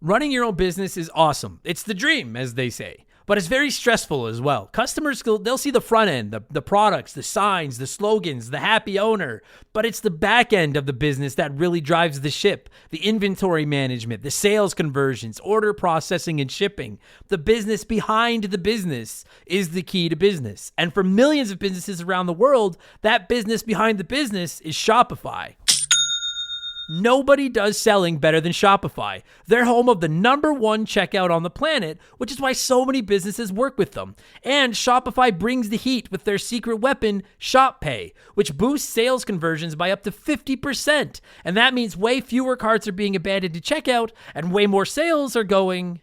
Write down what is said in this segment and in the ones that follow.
Running your own business is awesome. It's the dream, as they say. But it's very stressful as well. Customers, they'll see the front end, the products, the signs, the slogans, the happy owner. But it's the back end of the business that really drives the ship. The inventory management, the sales conversions, order processing and shipping. The business behind the business is the key to business. And for millions of businesses around the world, that business behind the business is Shopify. Nobody does selling better than Shopify. They're home of the #1 checkout on the planet, which is why so many businesses work with them. And Shopify brings the heat with their secret weapon, Shop Pay, which boosts sales conversions by up to 50%. And that means way fewer carts are being abandoned to checkout and way more sales are going.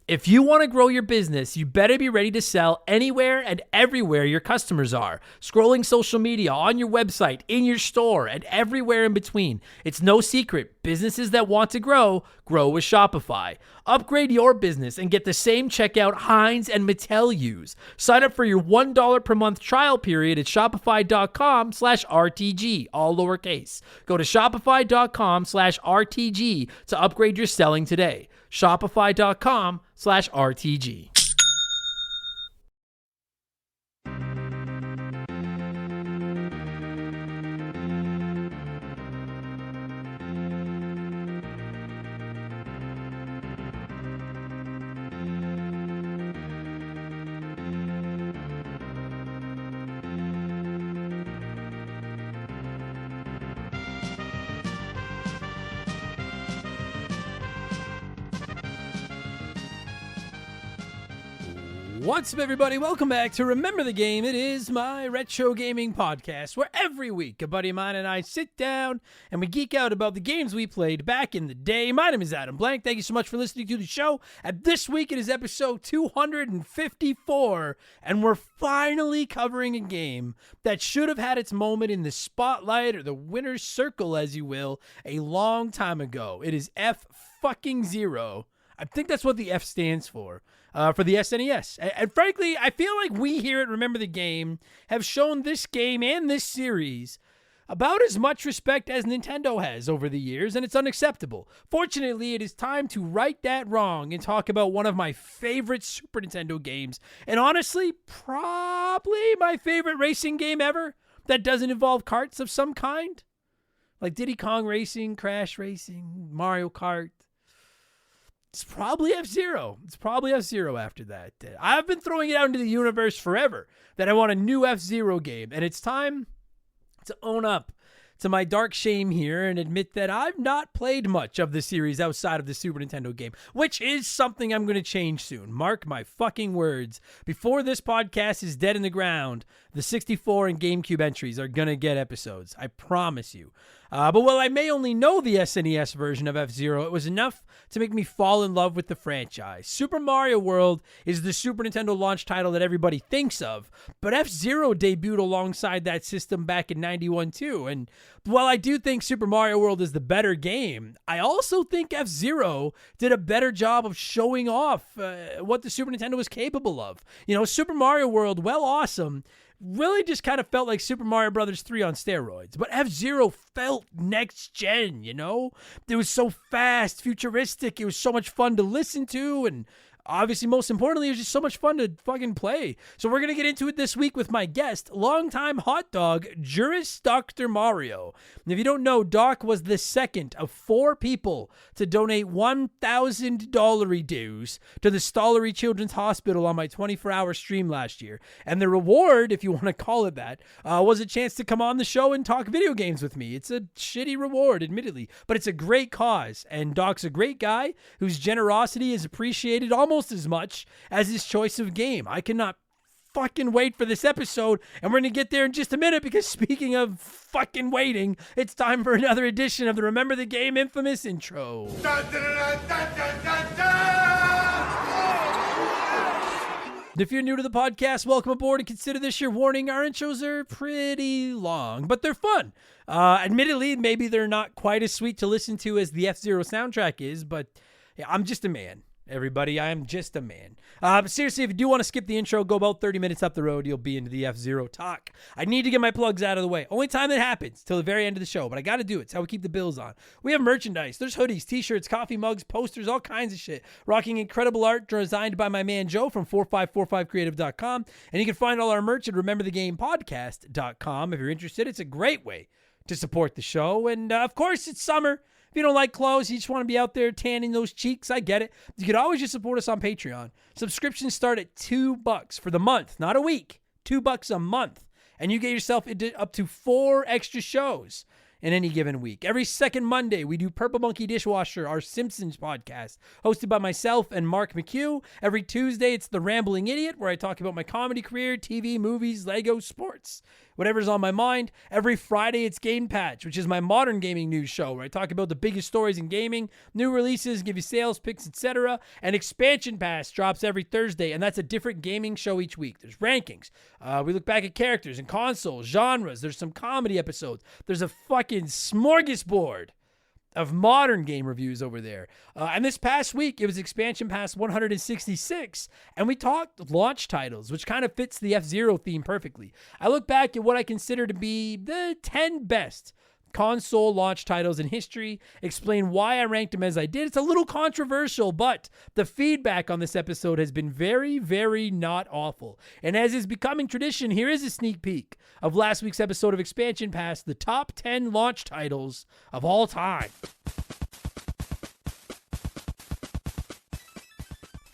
If you want to grow your business, you better be ready to sell anywhere and everywhere your customers are. Scrolling social media, on your website, in your store, and everywhere in between. It's no secret. Businesses that want to grow with Shopify. Upgrade your business and get the same checkout Heinz and Mattel use. Sign up for your $1 per month trial period at shopify.com/RTG, all lowercase. Go to shopify.com/RTG to upgrade your selling today. Shopify.com/RTG. What's up, everybody? Welcome back to Remember the Game. It is my retro gaming podcast where every week a buddy of mine and I sit down and we geek out about the games we played back in the day. My name is Adam Blank. Thank you so much for listening to the show. And this week it is episode 254, and we're finally covering a game that should have had its moment in the spotlight, or the winner's circle, as you will, a long time ago. It is F-fucking-Zero. I think that's what the F stands for the SNES. And frankly, I feel like we here at Remember the Game have shown this game and this series about as much respect as Nintendo has over the years, and it's unacceptable. Fortunately, it is time to right that wrong and talk about one of my favorite Super Nintendo games, and honestly, probably my favorite racing game ever that doesn't involve karts of some kind. Like Diddy Kong Racing, Crash Racing, Mario Kart. It's probably F-Zero. It's probably F-Zero after that. I've been throwing it out into the universe forever that I want a new F-Zero game, and it's time to own up to my dark shame here and admit that I've not played much of the series outside of the Super Nintendo game, which is something I'm going to change soon. Mark my fucking words. Before this podcast is dead in the ground, the 64 and GameCube entries are going to get episodes. I promise you. But while I may only know the SNES version of F-Zero, it was enough to make me fall in love with the franchise. Super Mario World is the Super Nintendo launch title that everybody thinks of, but F-Zero debuted alongside that system back in 91 too. And while I do think Super Mario World is the better game, I also think F-Zero did a better job of showing off what the Super Nintendo was capable of. You know, Super Mario World, well, awesome, really just kind of felt like Super Mario Bros. 3 on steroids. But F-Zero felt next gen, you know? It was so fast, futuristic. It was so much fun to listen to, and obviously, most importantly, it was just so much fun to fucking play. So we're going to get into it this week with my guest, longtime hot dog, Juris Dr. Mario. And if you don't know, Doc was the second of 4 people to donate $1,000 dues to the Stollery Children's Hospital on my 24-hour stream last year. And the reward, if you want to call it that, was a chance to come on the show and talk video games with me. It's a shitty reward, admittedly, but it's a great cause. And Doc's a great guy whose generosity is appreciated almost as much as his choice of game. I cannot fucking wait for this episode, and we're going to get there in just a minute, because speaking of fucking waiting, it's time for another edition of the Remember the Game infamous intro. Dun, dun, dun, dun, dun, dun, dun. If you're new to the podcast, welcome aboard, and consider this your warning. Our intros are pretty long, but they're fun. Admittedly, maybe they're not quite as sweet to listen to as the F-Zero soundtrack is, but yeah, I'm just a man. everybody. I am just a man. But seriously, if you do want to skip the intro, go about 30 minutes up the road, you'll be into the F-Zero talk. I need to get my plugs out of the way. Only time that happens till the very end of the show, but I got to do it. It's how we keep the bills on. We have merchandise. There's hoodies, t-shirts, coffee mugs, posters, all kinds of shit. Rocking incredible art designed by my man Joe from 4545creative.com. And you can find all our merch at rememberthegamepodcast.com. If you're interested, it's a great way to support the show. And of course, it's summer. If you don't like clothes, you just want to be out there tanning those cheeks, I get it. You could always just support us on Patreon. Subscriptions start at $2 for the month, not a week. $2 a month. And you get yourself up to 4 extra shows in any given week. Every second Monday, we do Purple Monkey Dishwasher, our Simpsons podcast, hosted by myself and Mark McHugh. Every Tuesday, it's The Rambling Idiot, where I talk about my comedy career, TV, movies, Lego, sports, whatever's on my mind. Every Friday, it's Game Patch, which is my modern gaming news show, where I talk about the biggest stories in gaming, new releases, give you sales picks, etc. And Expansion Pass drops every Thursday, and that's a different gaming show each week. There's rankings. We look back at characters and consoles, genres. There's some comedy episodes. There's a fucking smorgasbord of modern game reviews over there. And this past week, it was Expansion Pass 166, and we talked launch titles, which kind of fits the F-Zero theme perfectly. I look back at what I consider to be the 10 best console launch titles in history, explain why I ranked them as I did. It's a little controversial, but the feedback on this episode has been very, very not awful. And as is becoming tradition, here is a sneak peek of last week's episode of Expansion Pass, the top 10 launch titles of all time.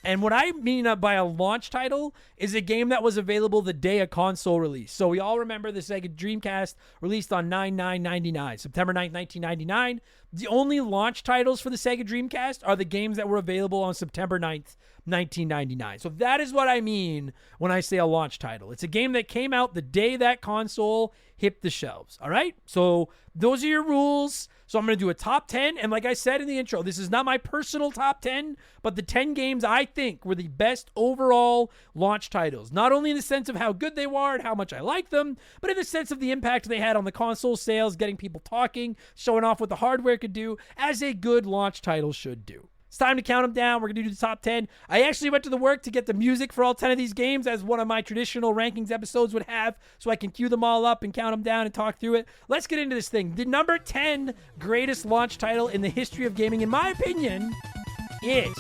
And what I mean by a launch title is a game that was available the day a console release. So we all remember the Sega Dreamcast released on 9/9/99, September 9th, 1999. The only launch titles for the Sega Dreamcast are the games that were available on September 9th, 1999. So that is what I mean when I say a launch title. It's a game that came out the day that console hit the shelves. All right? So those are your rules. So I'm going to do a top 10. And like I said in the intro, this is not my personal top 10, but the 10 games I think were the best overall launch titles. Not only in the sense of how good they were and how much I like them, but in the sense of the impact they had on the console sales, getting people talking, showing off what the hardware could do, as a good launch title should do. It's time to count them down. We're going to do the top 10. I actually went to the work to get the music for all 10 of these games, as one of my traditional rankings episodes would have, so I can queue them all up and count them down and talk through it. Let's get into this thing. The number 10 greatest launch title in the history of gaming, in my opinion, is...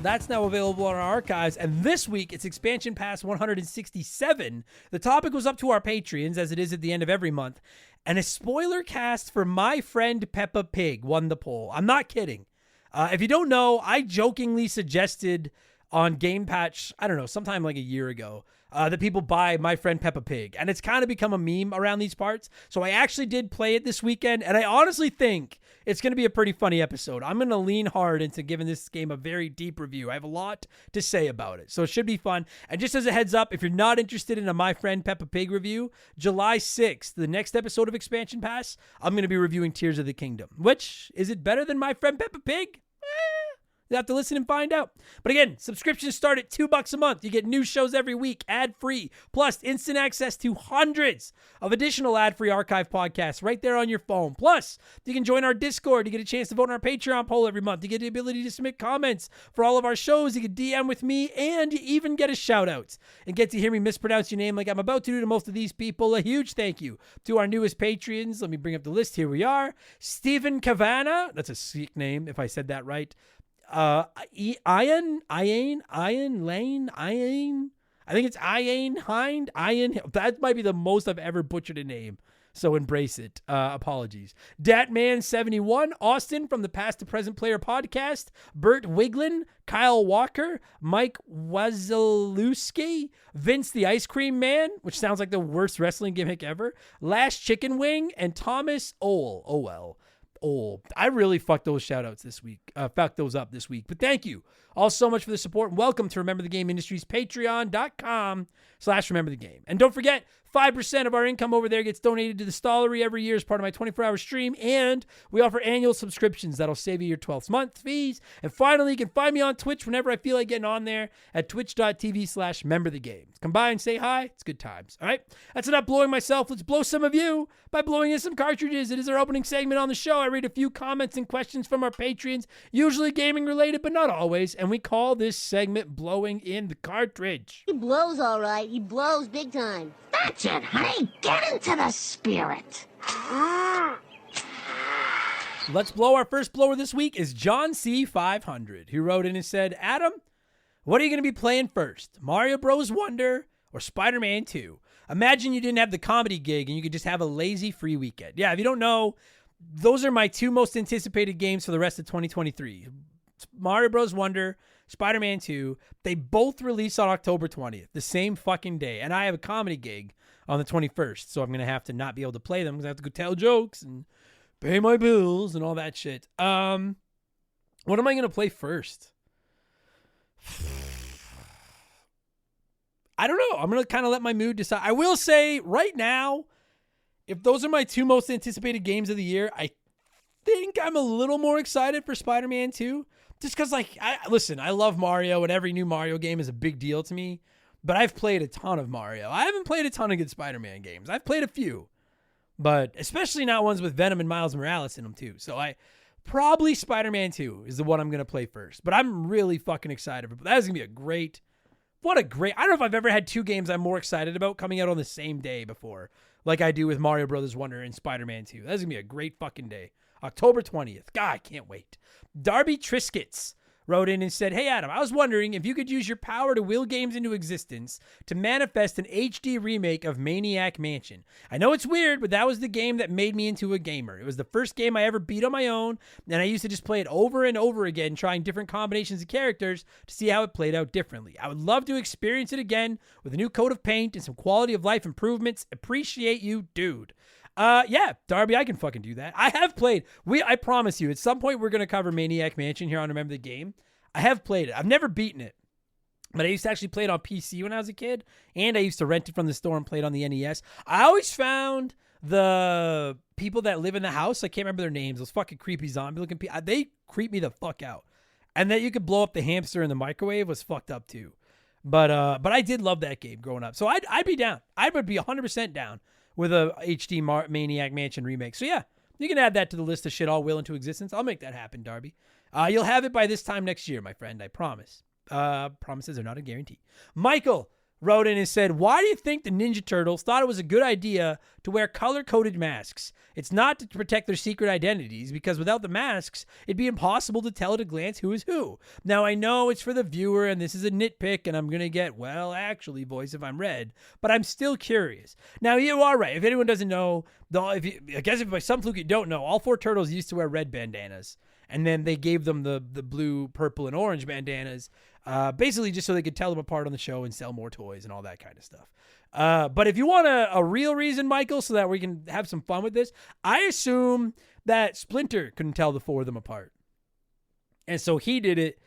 That's now available on our archives, and this week it's Expansion Pass 167. The topic was up to our Patreons, as it is at the end of every month, and a spoiler cast for My Friend Peppa Pig won the poll. I'm not kidding. If you don't know, I jokingly suggested on Game Patch, I don't know, sometime like a year ago, that people buy My Friend Peppa Pig, and it's kind of become a meme around these parts. So I actually did play it this weekend, and I honestly think it's going to be a pretty funny episode. I'm going to lean hard into giving this game a very deep review. I have a lot to say about it, so it should be fun. And just as a heads up, if you're not interested in a My Friend Peppa Pig review, July 6th, the next episode of Expansion Pass, I'm going to be reviewing Tears of the Kingdom. Which, is it better than My Friend Peppa Pig? You have to listen and find out. But again, subscriptions start at $2 a month. You get new shows every week, ad-free, plus instant access to hundreds of additional ad-free archive podcasts right there on your phone. Plus, you can join our Discord. You get a chance to vote on our Patreon poll every month. You get the ability to submit comments for all of our shows. You can DM with me, and you even get a shout-out and get to hear me mispronounce your name like I'm about to do to most of these people. A huge thank you to our newest Patreons. Let me bring up the list. Here we are. Stephen Cavana. That's a sick name, if I said that right. Ian Lane. I think it's Ian Hind. That might be the most I've ever butchered a name, so embrace it. Apologies. Datman71, Austin from the Past to Present Player podcast, Bert Wiglin, Kyle Walker, Mike Wazalewski, Vince the Ice Cream Man, which sounds like the worst wrestling gimmick ever, Last Chicken Wing, and Thomas Owell. I really fucked those shout-outs this week. Fucked those up this week. But thank you all so much for the support. And welcome to Remember the Game Industries, patreon.com/rememberthegame. And don't forget, 5% of our income over there gets donated to the Stollery every year as part of my 24-hour stream, and we offer annual subscriptions that'll save you your 12th month fees. And finally, you can find me on Twitch whenever I feel like getting on there at twitch.tv/memberthegames. Come by and say hi. It's good times. All right? That's enough blowing myself. Let's blow some of you by blowing in some cartridges. It is our opening segment on the show. I read a few comments and questions from our Patreons, usually gaming related, but not always. And we call this segment Blowing in the Cartridge. He blows all right. He blows big time. That's it, honey. Get into the spirit. Let's blow. Our first blower this week is John C500, who wrote in and said, Adam, what are you going to be playing first? Mario Bros. Wonder or Spider-Man 2? Imagine you didn't have the comedy gig and you could just have a lazy free weekend. Yeah, if you don't know, those are my two most anticipated games for the rest of 2023. Mario Bros. Wonder, Spider-Man 2. They both release on October 20th, the same fucking day. And I have a comedy gig on the 21st, so I'm going to have to not be able to play them because I have to go tell jokes and pay my bills and all that shit. What am I going to play first? I don't know. I'm going to kind of let my mood decide. I will say right now, if those are my two most anticipated games of the year, I think I'm a little more excited for Spider-Man 2. Just because, like, listen, I love Mario, and every new Mario game is a big deal to me. But I've played a ton of Mario. I haven't played a ton of good Spider-Man games. I've played a few. But especially not ones with Venom and Miles Morales in them, too. So probably Spider-Man 2 is the one I'm going to play first. But I'm really fucking excited. That is going to be I don't know if I've ever had two games I'm more excited about coming out on the same day before. Like I do with Mario Brothers Wonder and Spider-Man 2. That's going to be a great fucking day. October 20th. God, I can't wait. Darby Triscuits wrote in and said, hey, Adam, I was wondering if you could use your power to will games into existence to manifest an HD remake of Maniac Mansion. I know it's weird, but that was the game that made me into a gamer. It was the first game I ever beat on my own, and I used to just play it over and over again, trying different combinations of characters to see how it played out differently. I would love to experience it again with a new coat of paint and some quality of life improvements. Appreciate you, dude. Yeah, Darby, I can fucking do that. I have played. I promise you, at some point we're going to cover Maniac Mansion here on Remember the Game. I have played it. I've never beaten it, but I used to actually play it on PC when I was a kid, and I used to rent it from the store and play it on the NES. I always found the people that live in the house, I can't remember their names, those fucking creepy zombie-looking people, they creep me the fuck out. And that you could blow up the hamster in the microwave was fucked up too. But I did love that game growing up. So I'd be down. I would be 100% down with a HD Maniac Mansion remake. So yeah, you can add that to the list of shit I'll will into existence. I'll make that happen, Darby. You'll have it by this time next year, my friend. I promise. Promises are not a guarantee. Michael wrote in and said, why do you think the Ninja Turtles thought it was a good idea to wear color-coded masks? It's not to protect their secret identities, because without the masks, it'd be impossible to tell at a glance who is who. Now, I know it's for the viewer, and this is a nitpick, and I'm going to get, well, actually, voice if I'm red, but I'm still curious. Now, you are right. If anyone doesn't know, I guess if by some fluke you don't know, all four turtles used to wear red bandanas, and then they gave them the blue, purple, and orange bandanas, basically just so they could tell them apart on the show and sell more toys and all that kind of stuff. But if you want a real reason, Michael, so that we can have some fun with this, I assume that Splinter couldn't tell the four of them apart. And so he did it,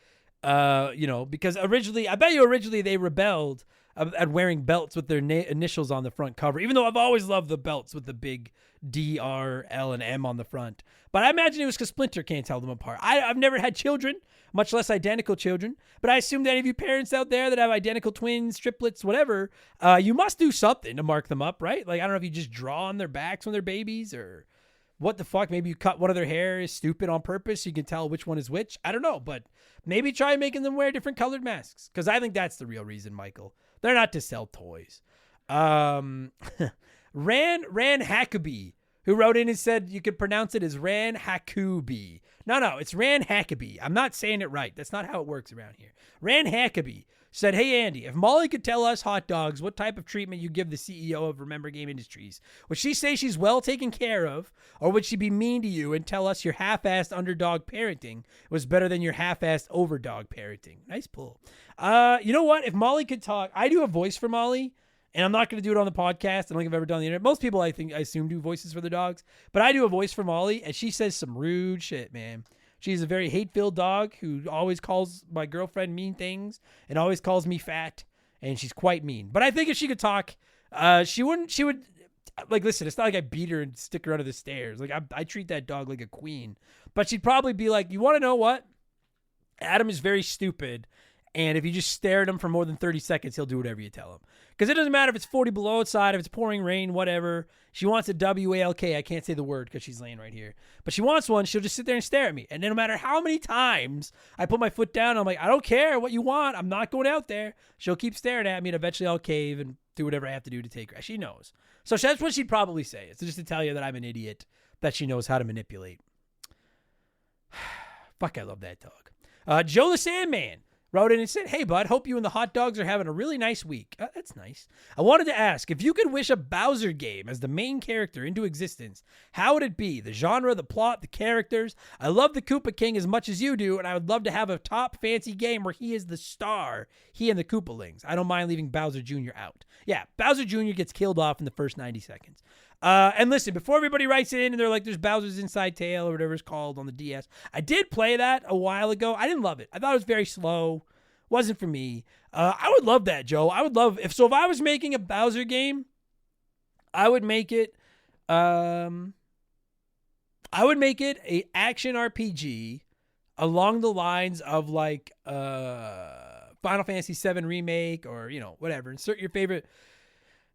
because originally they rebelled at wearing belts with their initials on the front cover, even though I've always loved the belts with the big D, R, L, and M on the front. But I imagine it was because Splinter can't tell them apart. I've never had children, much less identical children, but I assume that any of you parents out there that have identical twins, triplets, whatever, you must do something to mark them up, right? Like, I don't know if you just draw on their backs when they're babies, or what the fuck, maybe you cut one of their hair is stupid on purpose so you can tell which one is which. I don't know, but maybe try making them wear different colored masks, because I think that's the real reason, Michael. They're not to sell toys. Ran Hackaby, who wrote in and said you could pronounce it as Ran Hackaby. No, it's Ran Hackaby. I'm not saying it right. That's not how it works around here. Ran Hackaby said, hey, Andy, if Molly could tell us hot dogs what type of treatment you give the CEO of Remember Game Industries, would she say she's well taken care of, or would she be mean to you and tell us your half-assed underdog parenting was better than your half-assed overdog parenting? Nice pull. You know what? If Molly could talk, I do a voice for Molly, and I'm not going to do it on the podcast. I don't think I've ever done the internet. Most people, I assume, do voices for the dogs, but I do a voice for Molly, and she says some rude shit, man. She's a very hate-filled dog who always calls my girlfriend mean things and always calls me fat, and she's quite mean. But I think if she could talk, She would, like, listen, it's not like I beat her and stick her under the stairs. Like, I treat that dog like a queen. But she'd probably be like, you want to know what? Adam is very stupid. And if you just stare at him for more than 30 seconds, he'll do whatever you tell him. Because it doesn't matter if it's 40 below outside, if it's pouring rain, whatever. She wants a WALK. I can't say the word because she's laying right here. But she wants one. She'll just sit there and stare at me. And then no matter how many times I put my foot down, I'm like, I don't care what you want. I'm not going out there. She'll keep staring at me, and eventually I'll cave and do whatever I have to do to take her. She knows. So that's what she'd probably say. It's just to tell you that I'm an idiot, that she knows how to manipulate. Fuck, I love that dog. Joe the Sandman wrote in and said, hey, bud, hope you and the hot dogs are having a really nice week. That's nice. I wanted to ask, if you could wish a Bowser game as the main character into existence, how would it be? The genre, the plot, the characters? I love the Koopa King as much as you do, and I would love to have a top fancy game where he is the star, he and the Koopalings. I don't mind leaving Bowser Jr. out. Yeah, Bowser Jr. gets killed off in the first 90 seconds. And listen, before everybody writes in and they're like, there's Bowser's Inside Tale or whatever it's called on the DS. I did play that a while ago. I didn't love it. I thought it was very slow. Wasn't for me. I would love that, Joe. I would love if I was making a Bowser game, I would make it a action RPG along the lines of like Final Fantasy VII Remake or, whatever. Insert your favorite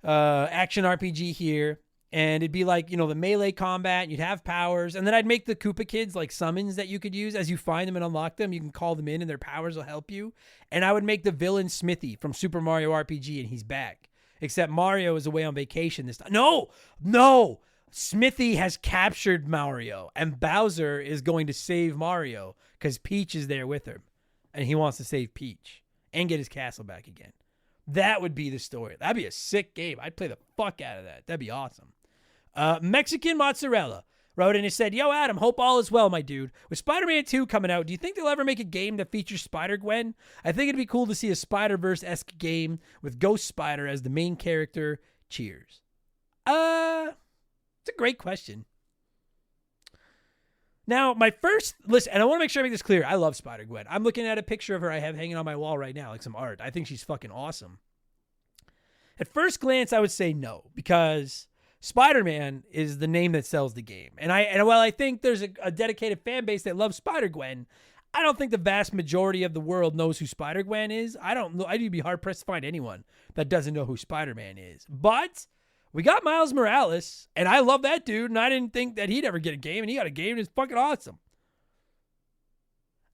action RPG here. And it'd be like, the melee combat, and you'd have powers. And then I'd make the Koopa Kids like summons that you could use. As you find them and unlock them, you can call them in and their powers will help you. And I would make the villain Smithy from Super Mario RPG, and he's back. Except Mario is away on vacation this time. No! Smithy has captured Mario, and Bowser is going to save Mario because Peach is there with him. And he wants to save Peach and get his castle back again. That would be the story. That'd be a sick game. I'd play the fuck out of that. That'd be awesome. Mexican Mozzarella wrote in and said, yo, Adam, hope all is well, my dude. With Spider-Man 2 coming out, do you think they'll ever make a game that features Spider-Gwen? I think it'd be cool to see a Spider-Verse-esque game with Ghost Spider as the main character. Cheers. It's a great question. Now, listen, and I want to make sure I make this clear. I love Spider-Gwen. I'm looking at a picture of her I have hanging on my wall right now, like some art. I think she's fucking awesome. At first glance, I would say no, because Spider-Man is the name that sells the game. And while I think there's a dedicated fan base that loves Spider-Gwen, I don't think the vast majority of the world knows who Spider-Gwen is. I'd be hard-pressed to find anyone that doesn't know who Spider-Man is. But we got Miles Morales, and I love that dude, and I didn't think that he'd ever get a game, and he got a game, and it's fucking awesome.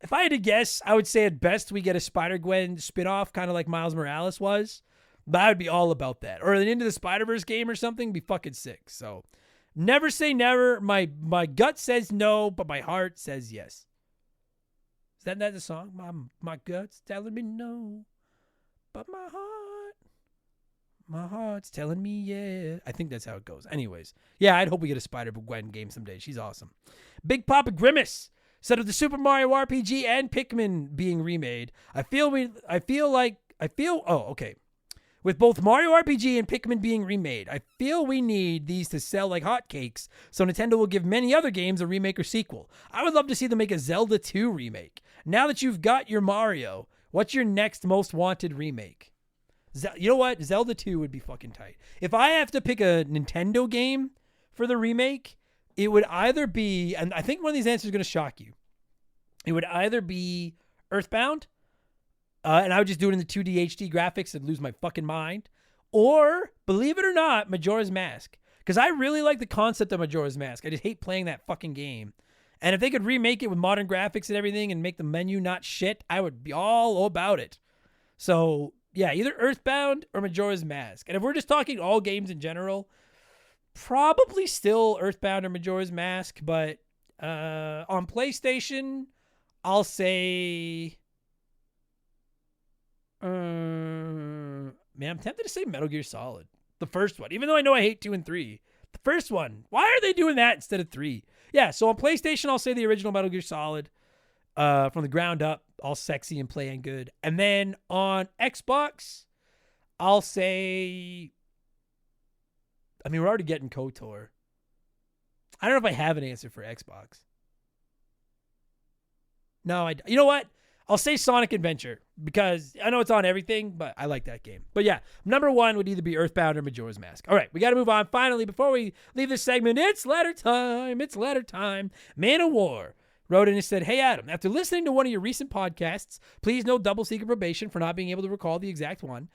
If I had to guess, I would say at best we get a Spider-Gwen spinoff, kind of like Miles Morales was. But I would be all about that. Or an Into the Spider-Verse game or something, be fucking sick. So, never say never. My gut says no, but my heart says yes. Is that the song? My gut's telling me no, but my heart's telling me yeah. I think that's how it goes. Anyways, yeah, I'd hope we get a Spider-Gwen game someday. She's awesome. Big Papa Grimace said of the Super Mario RPG and Pikmin being remade, with both Mario RPG and Pikmin being remade, I feel we need these to sell like hotcakes, so Nintendo will give many other games a remake or sequel. I would love to see them make a Zelda 2 remake. Now that you've got your Mario, what's your next most wanted remake? You know what? Zelda 2 would be fucking tight. If I have to pick a Nintendo game for the remake, it would either be, and I think one of these answers is going to shock you. It would either be Earthbound, and I would just do it in the 2D HD graphics and lose my fucking mind. Or, believe it or not, Majora's Mask. Because I really like the concept of Majora's Mask. I just hate playing that fucking game. And if they could remake it with modern graphics and everything and make the menu not shit, I would be all about it. So, yeah, either Earthbound or Majora's Mask. And if we're just talking all games in general, probably still Earthbound or Majora's Mask. But on PlayStation, I'll say... man, I'm tempted to say Metal Gear Solid. The first one. Even though I know I hate 2 and 3. The first one. Why are they doing that instead of 3? Yeah, so on PlayStation, I'll say the original Metal Gear Solid. From the ground up. All sexy and playing good. And then on Xbox, I'll say... I mean, we're already getting KOTOR. I don't know if I have an answer for Xbox. No, you know what? I'll say Sonic Adventure because I know it's on everything, but I like that game. But yeah, number 1 would either be Earthbound or Majora's Mask. All right, we got to move on. Finally, before we leave this segment, it's letter time. It's letter time. Man of War wrote in and said, "Hey, Adam, after listening to one of your recent podcasts, please no double secret probation for not being able to recall the exact one.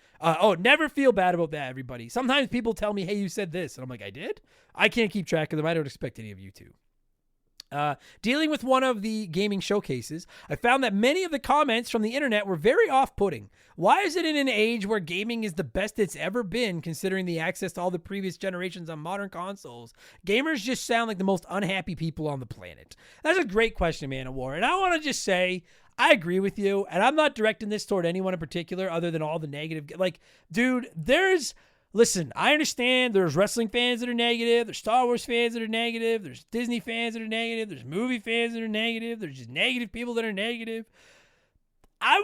Never feel bad about that, everybody. Sometimes people tell me, hey, you said this. And I'm like, I did? I can't keep track of them. I don't expect any of you to. Dealing with one of the gaming showcases, I found that many of the comments from the internet were very off-putting. Why is it in an age where gaming is the best it's ever been, considering the access to all the previous generations on modern consoles? Gamers just sound like the most unhappy people on the planet." That's a great question, Man of War. And I want to just say, I agree with you. And I'm not directing this toward anyone in particular other than all the negative. Like, dude, listen, I understand there's wrestling fans that are negative. There's Star Wars fans that are negative. There's Disney fans that are negative. There's movie fans that are negative. There's just negative people that are negative. I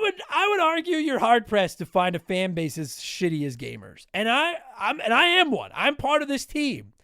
would argue you're hard pressed to find a fan base as shitty as gamers. And I am one. I'm part of this team.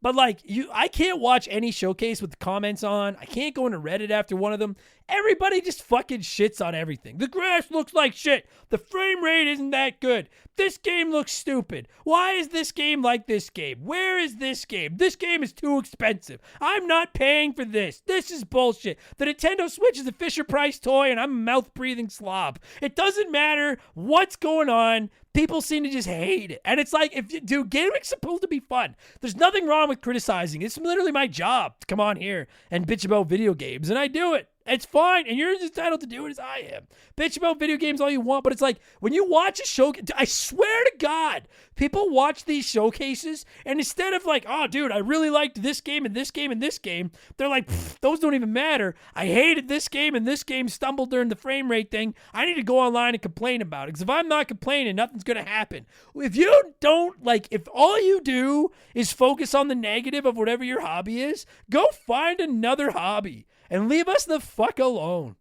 But like I can't watch any showcase with the comments on. I can't go into Reddit after one of them. Everybody just fucking shits on everything. The grass looks like shit. The frame rate isn't that good. This game looks stupid. Why is this game like this game? Where is this game? This game is too expensive. I'm not paying for this. This is bullshit. The Nintendo Switch is a Fisher-Price toy and I'm a mouth-breathing slob. It doesn't matter what's going on. People seem to just hate it. And it's like, dude, gaming's supposed to be fun. There's nothing wrong with criticizing. It's literally my job to come on here and bitch about video games, and I do it. It's fine, and you're as entitled to do it as I am. Bitch about video games all you want, but it's like, when you watch a show, I swear to God, people watch these showcases, and instead of like, oh, dude, I really liked this game and this game and this game, they're like, those don't even matter. I hated this game, and this game stumbled during the frame rate thing. I need to go online and complain about it, because if I'm not complaining, nothing's going to happen. If you don't, like, if all you do is focus on the negative of whatever your hobby is, go find another hobby. And leave us the fuck alone.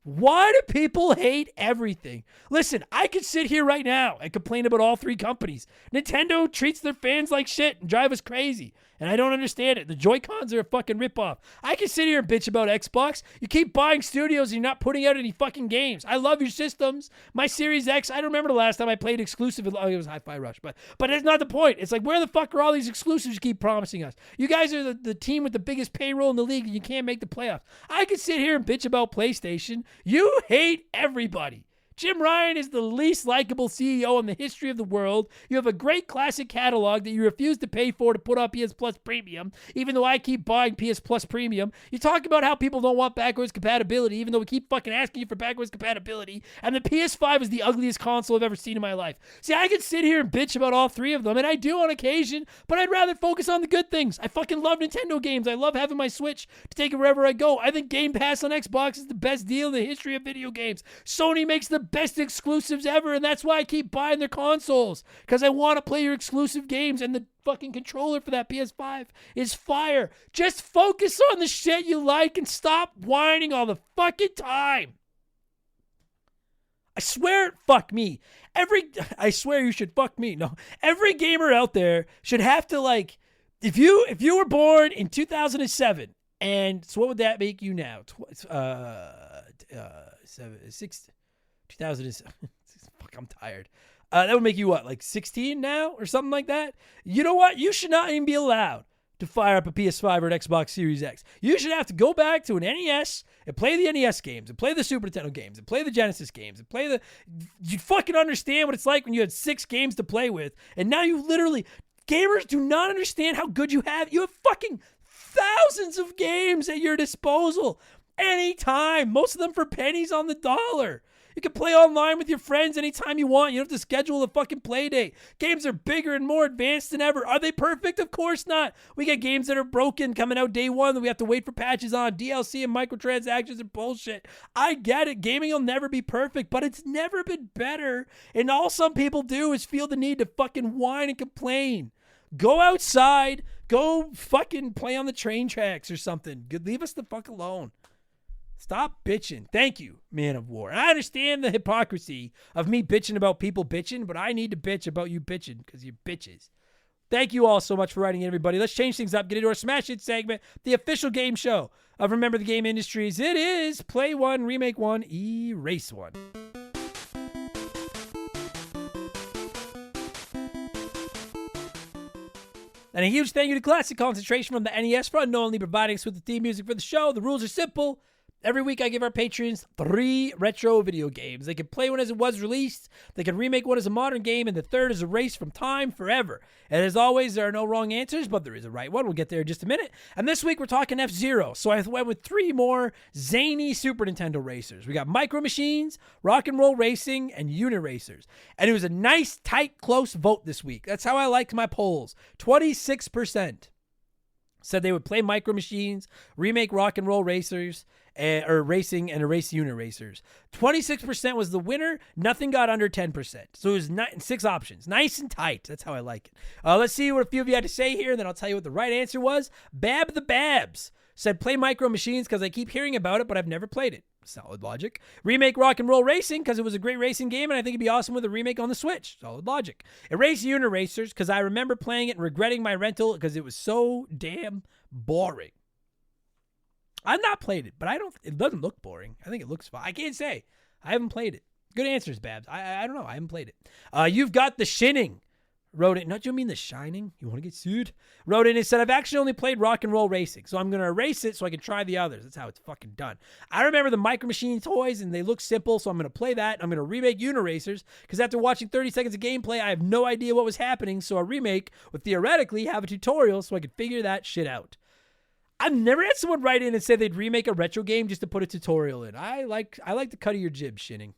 Why do people hate everything? Listen, I could sit here right now and complain about all 3 companies. Nintendo treats their fans like shit and drive us crazy. And I don't understand it. The Joy-Cons are a fucking ripoff. I can sit here and bitch about Xbox. You keep buying studios and you're not putting out any fucking games. I love your systems. My Series X, I don't remember the last time I played exclusive. Oh, it was Hi-Fi Rush. But that's not the point. It's like, where the fuck are all these exclusives you keep promising us? You guys are the team with the biggest payroll in the league and you can't make the playoffs. I could sit here and bitch about PlayStation. You hate everybody. Jim Ryan is the least likable CEO in the history of the world. You have a great classic catalog that you refuse to pay for to put on PS Plus Premium, even though I keep buying PS Plus Premium. You talk about how people don't want backwards compatibility, even though we keep fucking asking you for backwards compatibility, and the PS5 is the ugliest console I've ever seen in my life. See, I could sit here and bitch about all 3 of them, and I do on occasion, but I'd rather focus on the good things. I fucking love Nintendo games. I love having my Switch to take it wherever I go. I think Game Pass on Xbox is the best deal in the history of video games. Sony makes the best exclusives ever, and that's why I keep buying their consoles, because I want to play your exclusive games, and the fucking controller for that PS5 is fire. Just focus on the shit you like and stop whining all the fucking time. I swear, fuck me. I swear you should fuck me. No, every gamer out there should have to, like, if you were born in 2007, and so what would that make you now? 2000 is fuck, I'm tired. That would make you what, like 16 now or something like that? You know what? You should not even be allowed to fire up a PS5 or an Xbox Series X. You should have to go back to an NES and play the NES games and play the Super Nintendo games and play the Genesis games and play you fucking understand what it's like when you had 6 games to play with, and now you literally, gamers do not understand how good you have. You have fucking thousands of games at your disposal anytime, most of them for pennies on the dollar. You can play online with your friends anytime you want. You don't have to schedule a fucking play date. Games are bigger and more advanced than ever. Are they perfect? Of course not. We got games that are broken coming out day one that we have to wait for patches on. DLC and microtransactions are bullshit. I get it. Gaming will never be perfect, but it's never been better. And all some people do is feel the need to fucking whine and complain. Go outside. Go fucking play on the train tracks or something. Leave us the fuck alone. Stop bitching. Thank you, Man of War. I understand the hypocrisy of me bitching about people bitching, but I need to bitch about you bitching because you're bitches. Thank you all so much for writing in, everybody. Let's change things up. Get into our Smash It segment, the official game show of Remember the Game Industries. It is Play 1, Remake 1, Erase 1. And a huge thank you to Classic Concentration from the NES for unknowingly providing us with the theme music for the show. The rules are simple. Every week I give our patrons 3 retro video games. They can play one as it was released, they can remake one as a modern game, and the third is erased from time forever. And as always, there are no wrong answers, but there is a right one. We'll get there in just a minute. And this week we're talking F-Zero. So I went with 3 more zany Super Nintendo racers. We got Micro Machines, Rock and Roll Racing, and Uniracers. And it was a nice, tight, close vote this week. That's how I liked my polls. 26% said they would play Micro Machines, remake Rock and Roll Racers, or Racing, and erase Uniracers. 26% was the winner. Nothing got under 10%. So it was 6 options. Nice and tight. That's how I like it. Let's see what a few of you had to say here, and then I'll tell you what the right answer was. Bab the Babs said play Micro Machines because I keep hearing about it, but I've never played it. Solid logic. Remake Rock and Roll Racing because it was a great racing game, and I think it'd be awesome with a remake on the Switch. Solid logic. Erase Uniracers because I remember playing it and regretting my rental because it was so damn boring. I've not played it, but it doesn't look boring. I think it looks fun. I can't say. I haven't played it. Good answers, Babs. I don't know. I haven't played it. You've got the Shinning. Wrote it. Not you mean the Shining? You want to get sued? Wrote in and said, I've actually only played Rock and Roll Racing, so I'm going to erase it so I can try the others. That's how it's fucking done. I remember the Micro Machine toys, and they look simple, so I'm going to play that. I'm going to remake Uniracers, because after watching 30 seconds of gameplay, I have no idea what was happening, so a remake would theoretically have a tutorial so I could figure that shit out. I've never had someone write in and say they'd remake a retro game just to put a tutorial in. I like the cut of your jib, Shinning.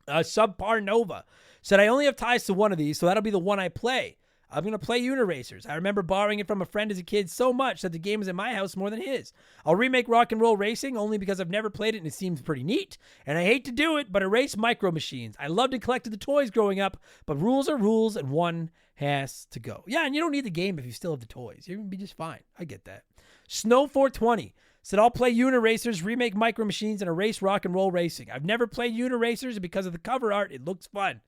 Subpar Nova said, I only have ties to one of these, so that'll be the one I play. I'm going to play Uniracers. I remember borrowing it from a friend as a kid so much that the game was in my house more than his. I'll remake Rock and Roll Racing only because I've never played it and it seems pretty neat. And I hate to do it, but erase Micro Machines. I loved and collected the toys growing up, but rules are rules and one has to go. Yeah, and you don't need the game if you still have the toys. You're going to be just fine. I get that. Snow420 said, I'll play Uniracers, remake Micro Machines, and erase Rock and Roll Racing. I've never played Uniracers, and because of the cover art, it looks fun.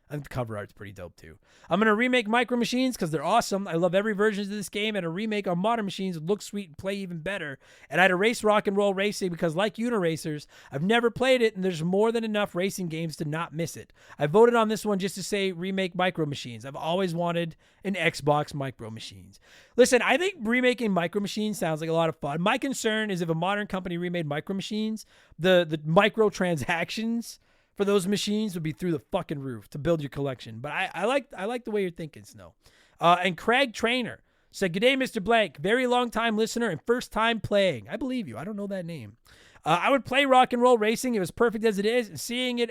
I think the cover art's pretty dope, too. I'm going to remake Micro Machines because they're awesome. I love every version of this game, and a remake on modern machines would look sweet and play even better. And I'd erase Rock and Roll Racing because, like Uniracers, I've never played it, and there's more than enough racing games to not miss it. I voted on this one just to say remake Micro Machines. I've always wanted an Xbox Micro Machines. Listen, I think remaking Micro Machines sounds like a lot of fun. My concern is if a modern company remade Micro Machines, the microtransactions for those machines would be through the fucking roof to build your collection. But I like the way you're thinking, Snow. And Craig Trainer said, G'day, Mr. Blank. Very long time listener and first time playing. I believe you. I don't know that name. I would play Rock and Roll Racing. It was perfect as it is. And seeing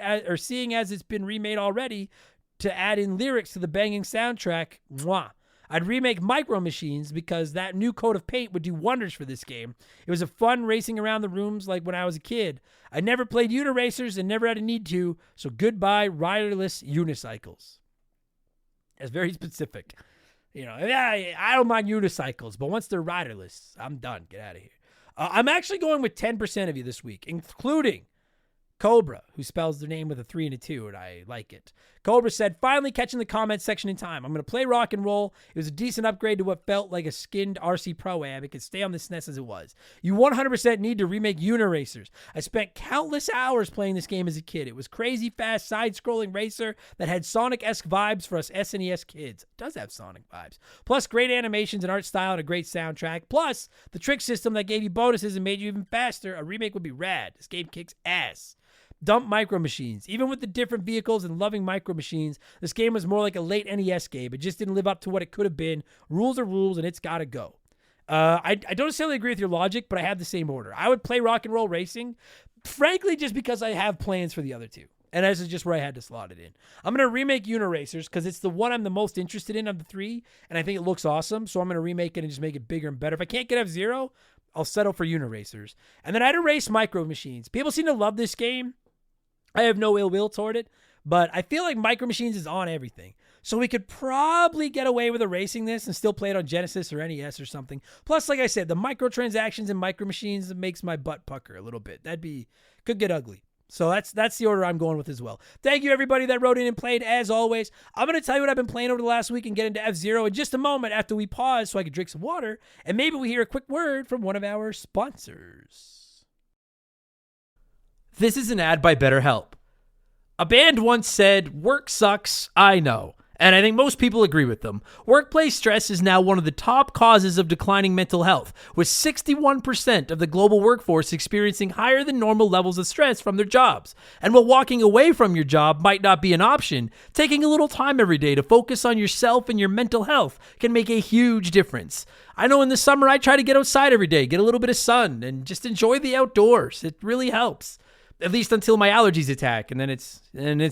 as it's been remade already to add in lyrics to the banging soundtrack, mwah. I'd remake Micro Machines because that new coat of paint would do wonders for this game. It was a fun racing around the rooms like when I was a kid. I never played Uniracers and never had a need to, so goodbye riderless unicycles. That's very specific. You know, I don't mind unicycles, but once they're riderless, I'm done. Get out of here. I'm actually going with 10% of you this week, including Cobra, who spells their name with a 3 and a 2, and I like it. Cobra said, finally catching the comments section in time. I'm going to play Rock and Roll. It was a decent upgrade to what felt like a skinned RC Pro-Am. It could stay on the SNES as it was. You 100% need to remake Uniracers. I spent countless hours playing this game as a kid. It was crazy fast side-scrolling racer that had Sonic-esque vibes for us SNES kids. It does have Sonic vibes. Plus great animations and art style and a great soundtrack. Plus the trick system that gave you bonuses and made you even faster. A remake would be rad. This game kicks ass. Dump Micro Machines. Even with the different vehicles and loving Micro Machines, this game was more like a late NES game. It just didn't live up to what it could have been. Rules are rules, and it's got to go. I don't necessarily agree with your logic, but I have the same order. I would play Rock and Roll Racing, frankly, just because I have plans for the other two. And this is just where I had to slot it in. I'm going to remake Uniracers because it's the one I'm the most interested in of the three, and I think it looks awesome, so I'm going to remake it and just make it bigger and better. If I can't get F-Zero, I'll settle for Uniracers. And then I'd erase Micro Machines. People seem to love this game. I have no ill will toward it, but I feel like Micro Machines is on everything. So we could probably get away with erasing this and still play it on Genesis or NES or something. Plus, like I said, the microtransactions in Micro Machines makes my butt pucker a little bit. Could get ugly. So that's the order I'm going with as well. Thank you, everybody that wrote in and played, as always. I'm going to tell you what I've been playing over the last week and get into F-Zero in just a moment after we pause so I can drink some water, and maybe we hear a quick word from one of our sponsors. This is an ad by BetterHelp. A band once said, "Work sucks, I know." And I think most people agree with them. Workplace stress is now one of the top causes of declining mental health, with 61% of the global workforce experiencing higher than normal levels of stress from their jobs. And while walking away from your job might not be an option, taking a little time every day to focus on yourself and your mental health can make a huge difference. I know in the summer I try to get outside every day, get a little bit of sun, and just enjoy the outdoors. It really helps. At least until my allergies attack, and then it's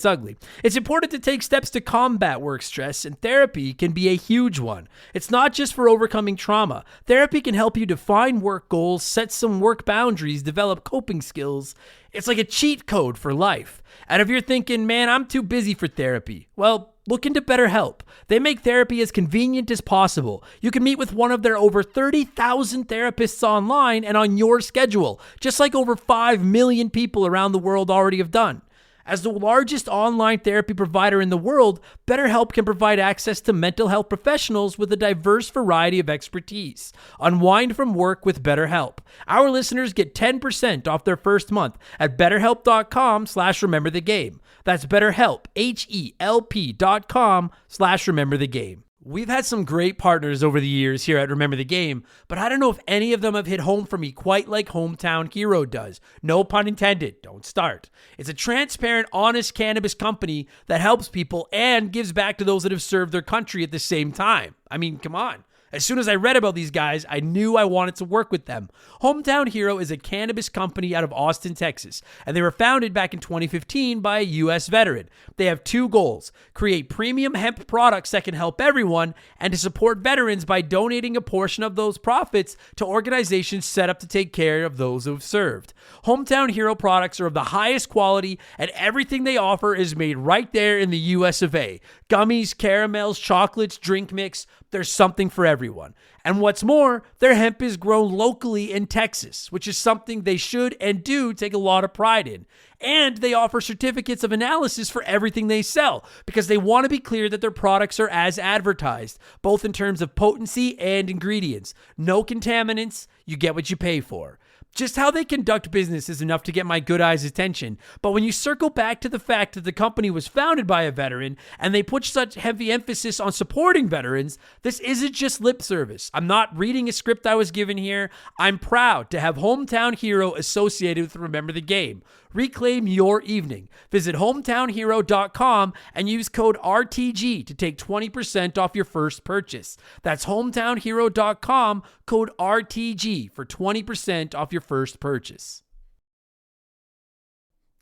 ugly. It's important to take steps to combat work stress, and therapy can be a huge one. It's not just for overcoming trauma. Therapy can help you define work goals, set some work boundaries, develop coping skills. It's like a cheat code for life. And if you're thinking, man, I'm too busy for therapy, well, look into BetterHelp. They make therapy as convenient as possible. You can meet with one of their over 30,000 therapists online and on your schedule, just like over 5 million people around the world already have done. As the largest online therapy provider in the world, BetterHelp can provide access to mental health professionals with a diverse variety of expertise. Unwind from work with BetterHelp. Our listeners get 10% off their first month at betterhelp.com/rememberthegame. That's BetterHelp, HELP.com/rememberthegame. We've had some great partners over the years here at Remember the Game, but I don't know if any of them have hit home for me quite like Hometown Hero does. No pun intended. Don't start. It's a transparent, honest cannabis company that helps people and gives back to those that have served their country at the same time. I mean, come on. As soon as I read about these guys, I knew I wanted to work with them. Hometown Hero is a cannabis company out of Austin, Texas, and they were founded back in 2015 by a U.S. veteran. They have two goals: create premium hemp products that can help everyone, and to support veterans by donating a portion of those profits to organizations set up to take care of those who have served. Hometown Hero products are of the highest quality, and everything they offer is made right there in the U.S. of A. Gummies, caramels, chocolates, drink mix. There's something for everyone. And what's more, their hemp is grown locally in Texas, which is something they should and do take a lot of pride in. And they offer certificates of analysis for everything they sell because they want to be clear that their products are as advertised, both in terms of potency and ingredients. No contaminants, you get what you pay for. Just how they conduct business is enough to get my good eyes' attention. But when you circle back to the fact that the company was founded by a veteran and they put such heavy emphasis on supporting veterans, this isn't just lip service. I'm not reading a script I was given here. I'm proud to have Hometown Hero associated with Remember the Game. Reclaim your evening. Visit hometownhero.com and use code RTG to take 20% off your first purchase. That's hometownhero.com, code RTG for 20% off your first purchase.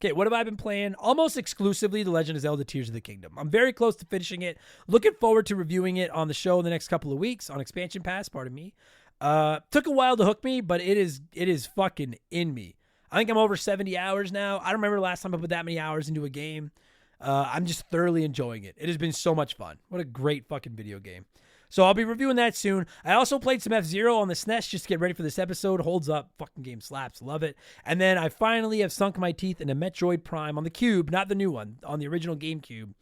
Okay, what have I been playing? Almost exclusively The Legend of Zelda Tears of the Kingdom. I'm very close to finishing it. Looking forward to reviewing it on the show in the next couple of weeks on Expansion Pass, pardon me. Took a while to hook me, but it is fucking in me. I think I'm over 70 hours now. I don't remember the last time I put that many hours into a game. I'm just thoroughly enjoying it. It has been so much fun. What a great fucking video game. So I'll be reviewing that soon. I also played some F-Zero on the SNES just to get ready for this episode. Holds up. Fucking game slaps. Love it. And then I finally have sunk my teeth into Metroid Prime on the Cube, not the new one, on the original GameCube,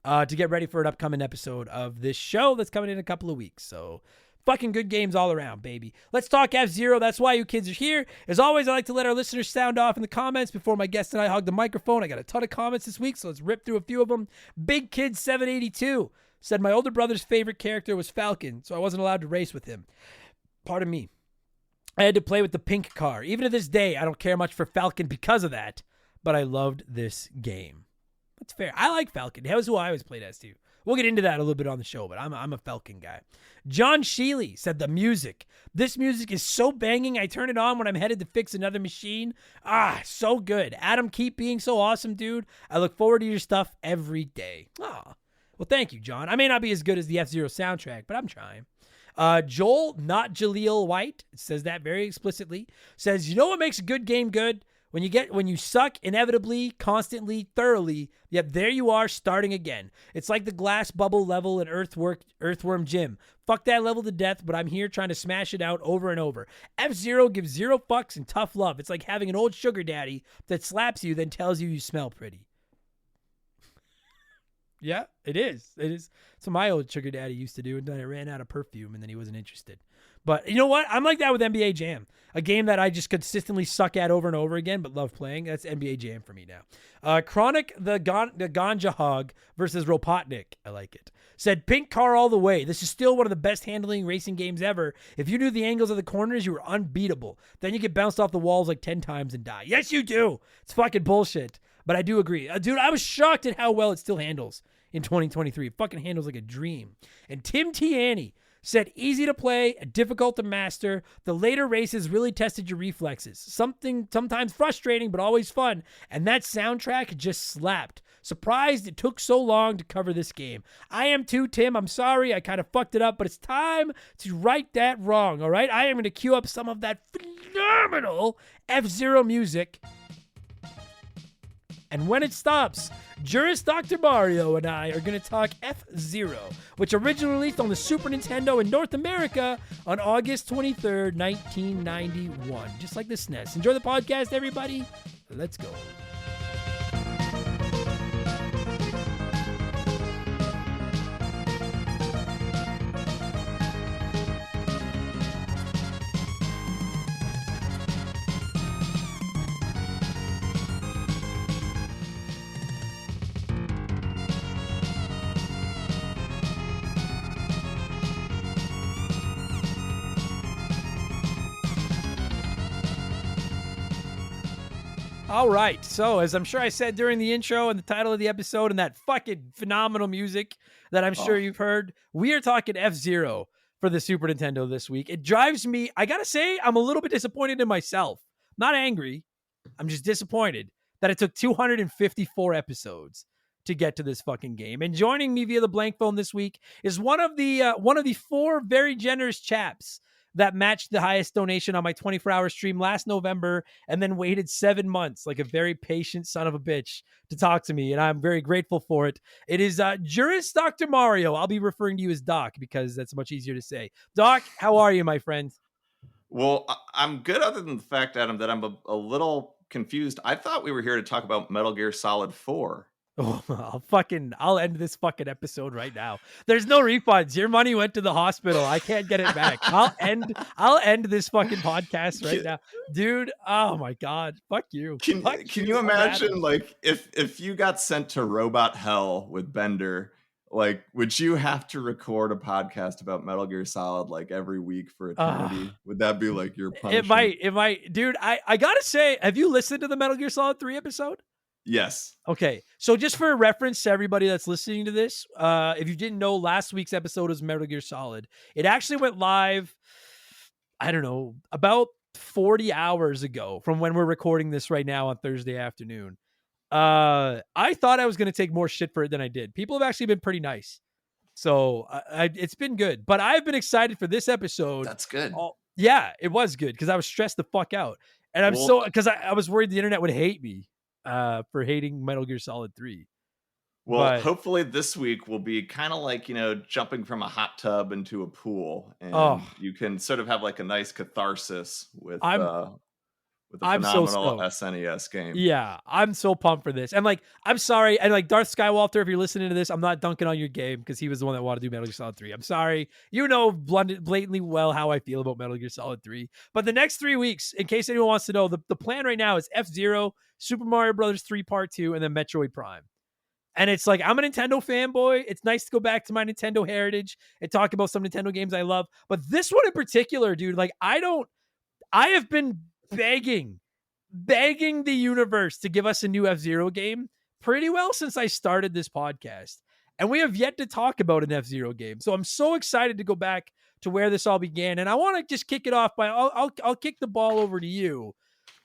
to get ready for an upcoming episode of this show that's coming in a couple of weeks. So fucking good games all around, baby. Let's talk F-Zero. That's why you kids are here. As always, I like to let our listeners sound off in the comments before my guest and I hug the microphone. I got a ton of comments this week, so let's rip through a few of them. Big Kid 782 said my older brother's favorite character was Falcon, so I wasn't allowed to race with him. Pardon me. I had to play with the pink car. Even to this day, I don't care much for Falcon because of that, but I loved this game. That's fair. I like Falcon. That was who I always played as too. We'll get into that a little bit on the show, but I'm a Falcon guy. John Sheely said the music. This music is so banging, I turn it on when I'm headed to fix another machine. Ah, so good. Adam, keep being so awesome, dude. I look forward to your stuff every day. Ah, well, thank you, John. I may not be as good as the F-Zero soundtrack, but I'm trying. Joel, not Jaleel White, says that very explicitly, says, you know what makes a good game good? When you suck inevitably, constantly, thoroughly, yet there you are starting again. It's like the glass bubble level in Earthworm Jim. Fuck that level to death, but I'm here trying to smash it out over and over. F-Zero gives zero fucks and tough love. It's like having an old sugar daddy that slaps you, then tells you smell pretty. Yeah, it is. It is. So my old sugar daddy used to do, and then I ran out of perfume, and then he wasn't interested. But you know what? I'm like that with NBA Jam, a game that I just consistently suck at over and over again, but love playing. That's NBA Jam for me now. Chronic the Ganja Hog versus Ropotnik. I like it. Said pink car all the way. This is still one of the best handling racing games ever. If you knew the angles of the corners, you were unbeatable. Then you get bounced off the walls like 10 times and die. Yes, you do. It's fucking bullshit. But I do agree. Dude, I was shocked at how well it still handles in 2023. It fucking handles like a dream. And Tim Tiani said, easy to play, difficult to master. The later races really tested your reflexes. Sometimes frustrating, but always fun. And that soundtrack just slapped. Surprised it took so long to cover this game. I am too, Tim. I'm sorry. I kind of fucked it up, but it's time to right that wrong, all right? I am going to cue up some of that phenomenal F-Zero music. And when it stops, Juris Dr. Mario and I are going to talk F-Zero, which originally released on the Super Nintendo in North America on August 23rd, 1991. Just like the SNES. Enjoy the podcast, everybody. Let's go. All right, so as I'm sure I said during the intro and the title of the episode and that fucking phenomenal music that I'm sure you've heard, we are talking F-Zero for the Super Nintendo this week. It drives me, I gotta say, I'm a little bit disappointed in myself. Not angry, I'm just disappointed that it took 254 episodes to get to this fucking game. And joining me via the blank phone this week is one of the four very generous chaps that matched the highest donation on my 24-hour stream last November and then waited 7 months like a very patient son of a bitch to talk to me, and I'm very grateful for it. It is Juris Dr. Mario. I'll be referring to you as Doc because that's much easier to say. Doc, how are you, my friend? Well, I'm good other than the fact, Adam, that I'm a little confused. I thought we were here to talk about Metal Gear Solid 4. Oh, I'll end this fucking episode right now. There's no refunds. Your money went to the hospital. I can't get it back. I'll end this fucking podcast right now. Dude, oh my God. Fuck you. Can you imagine, like, if you got sent to Robot Hell with Bender, like, would you have to record a podcast about Metal Gear Solid like every week for eternity? Would that be like your punishment? It might. Dude, I gotta say, have you listened to the Metal Gear Solid 3 episode? Yes. Okay, so just for reference to everybody that's listening to this, if you didn't know, last week's episode was Metal Gear Solid. It actually went live, I don't know, about 40 hours ago from when we're recording this right now on Thursday afternoon. I thought I was going to take more shit for it than I did. People have actually been pretty nice. So it's been good. But I've been excited for this episode. That's good. Yeah, it was good because I was stressed the fuck out. And because I was worried the internet would hate me for hating Metal Gear Solid 3. Well, hopefully this week will be kind of like, jumping from a hot tub into a pool, and you can sort of have like a nice catharsis with a phenomenal SNES game. Yeah, I'm so pumped for this. And like, I'm sorry, and like Darth Skywalker, if you're listening to this, I'm not dunking on your game because he was the one that wanted to do Metal Gear Solid 3. I'm sorry. You know blatantly well how I feel about Metal Gear Solid 3. But the next 3 weeks, in case anyone wants to know, the plan right now is F-Zero, Super Mario Brothers 3 Part 2, and then Metroid Prime. And it's like, I'm a Nintendo fanboy. It's nice to go back to my Nintendo heritage and talk about some Nintendo games I love. But this one in particular, dude, like I have been begging the universe to give us a new F-Zero game pretty well since I started this podcast. And we have yet to talk about an F-Zero game. So I'm so excited to go back to where this all began. And I want to just kick it off by, I'll kick the ball over to you.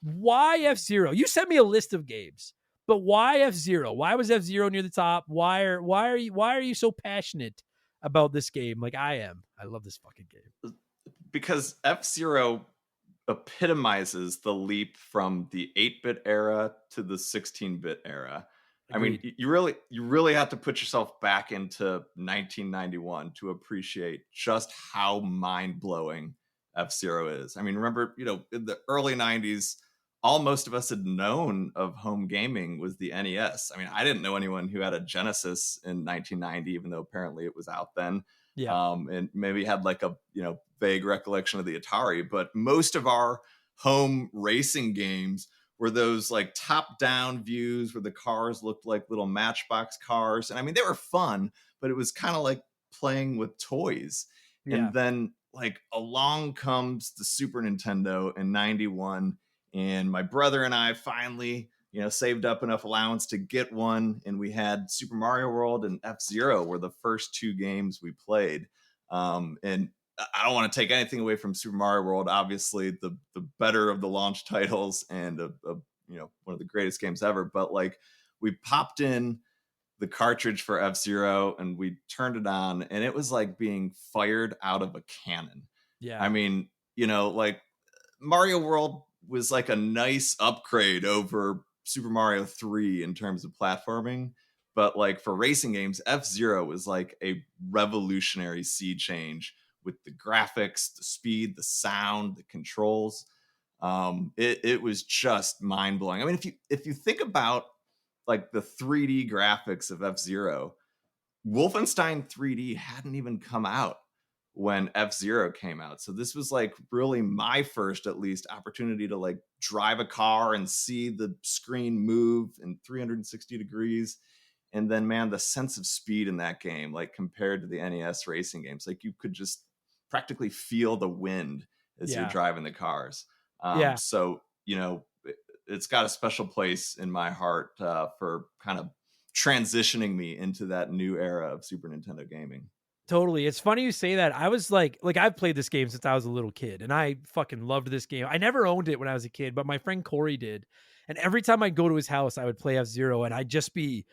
Why F-Zero? You sent me a list of games, but why F-Zero? Why was F-Zero near the top? Why are you so passionate about this game like I am? I love this fucking game. Because F-Zero epitomizes the leap from the 8-bit era to the 16-bit era. I mean, Agreed. you really have to put yourself back into 1991 to appreciate just how mind-blowing F-Zero is. I mean, remember, in the early 90s, all most of us had known of home gaming was the NES. I mean, I didn't know anyone who had a Genesis in 1990, even though apparently it was out then. Yeah. And maybe had like a vague recollection of the Atari, but most of our home racing games were those like top-down views where the cars looked like little Matchbox cars. And I mean, they were fun, but it was kind of like playing with toys. Yeah. And then like along comes the Super Nintendo in 91, and my brother and I finally saved up enough allowance to get one, and we had Super Mario World and F-Zero were the first two games we played. And I don't want to take anything away from Super Mario World. Obviously, the better of the launch titles and one of the greatest games ever. But like, we popped in the cartridge for F-Zero and we turned it on, and it was like being fired out of a cannon. Yeah. I mean, like Mario World was like a nice upgrade over Super Mario 3 in terms of platforming. But like for racing games, F-Zero was like a revolutionary sea change with the graphics, the speed, the sound, the controls. It was just mind blowing. I mean, if you think about like the 3D graphics of F-Zero, Wolfenstein 3D hadn't even come out when F-Zero came out. So this was like really my first, at least, opportunity to like drive a car and see the screen move in 360 degrees. And then, man, the sense of speed in that game, like compared to the NES racing games, like you could just practically feel the wind as you're driving the cars. So, it's got a special place in my heart for kind of transitioning me into that new era of Super Nintendo gaming. Totally. It's funny you say that. I was like I've played this game since I was a little kid, and I fucking loved this game. I never owned it when I was a kid, but my friend Corey did. And every time I'd go to his house, I would play F-Zero, and I'd just be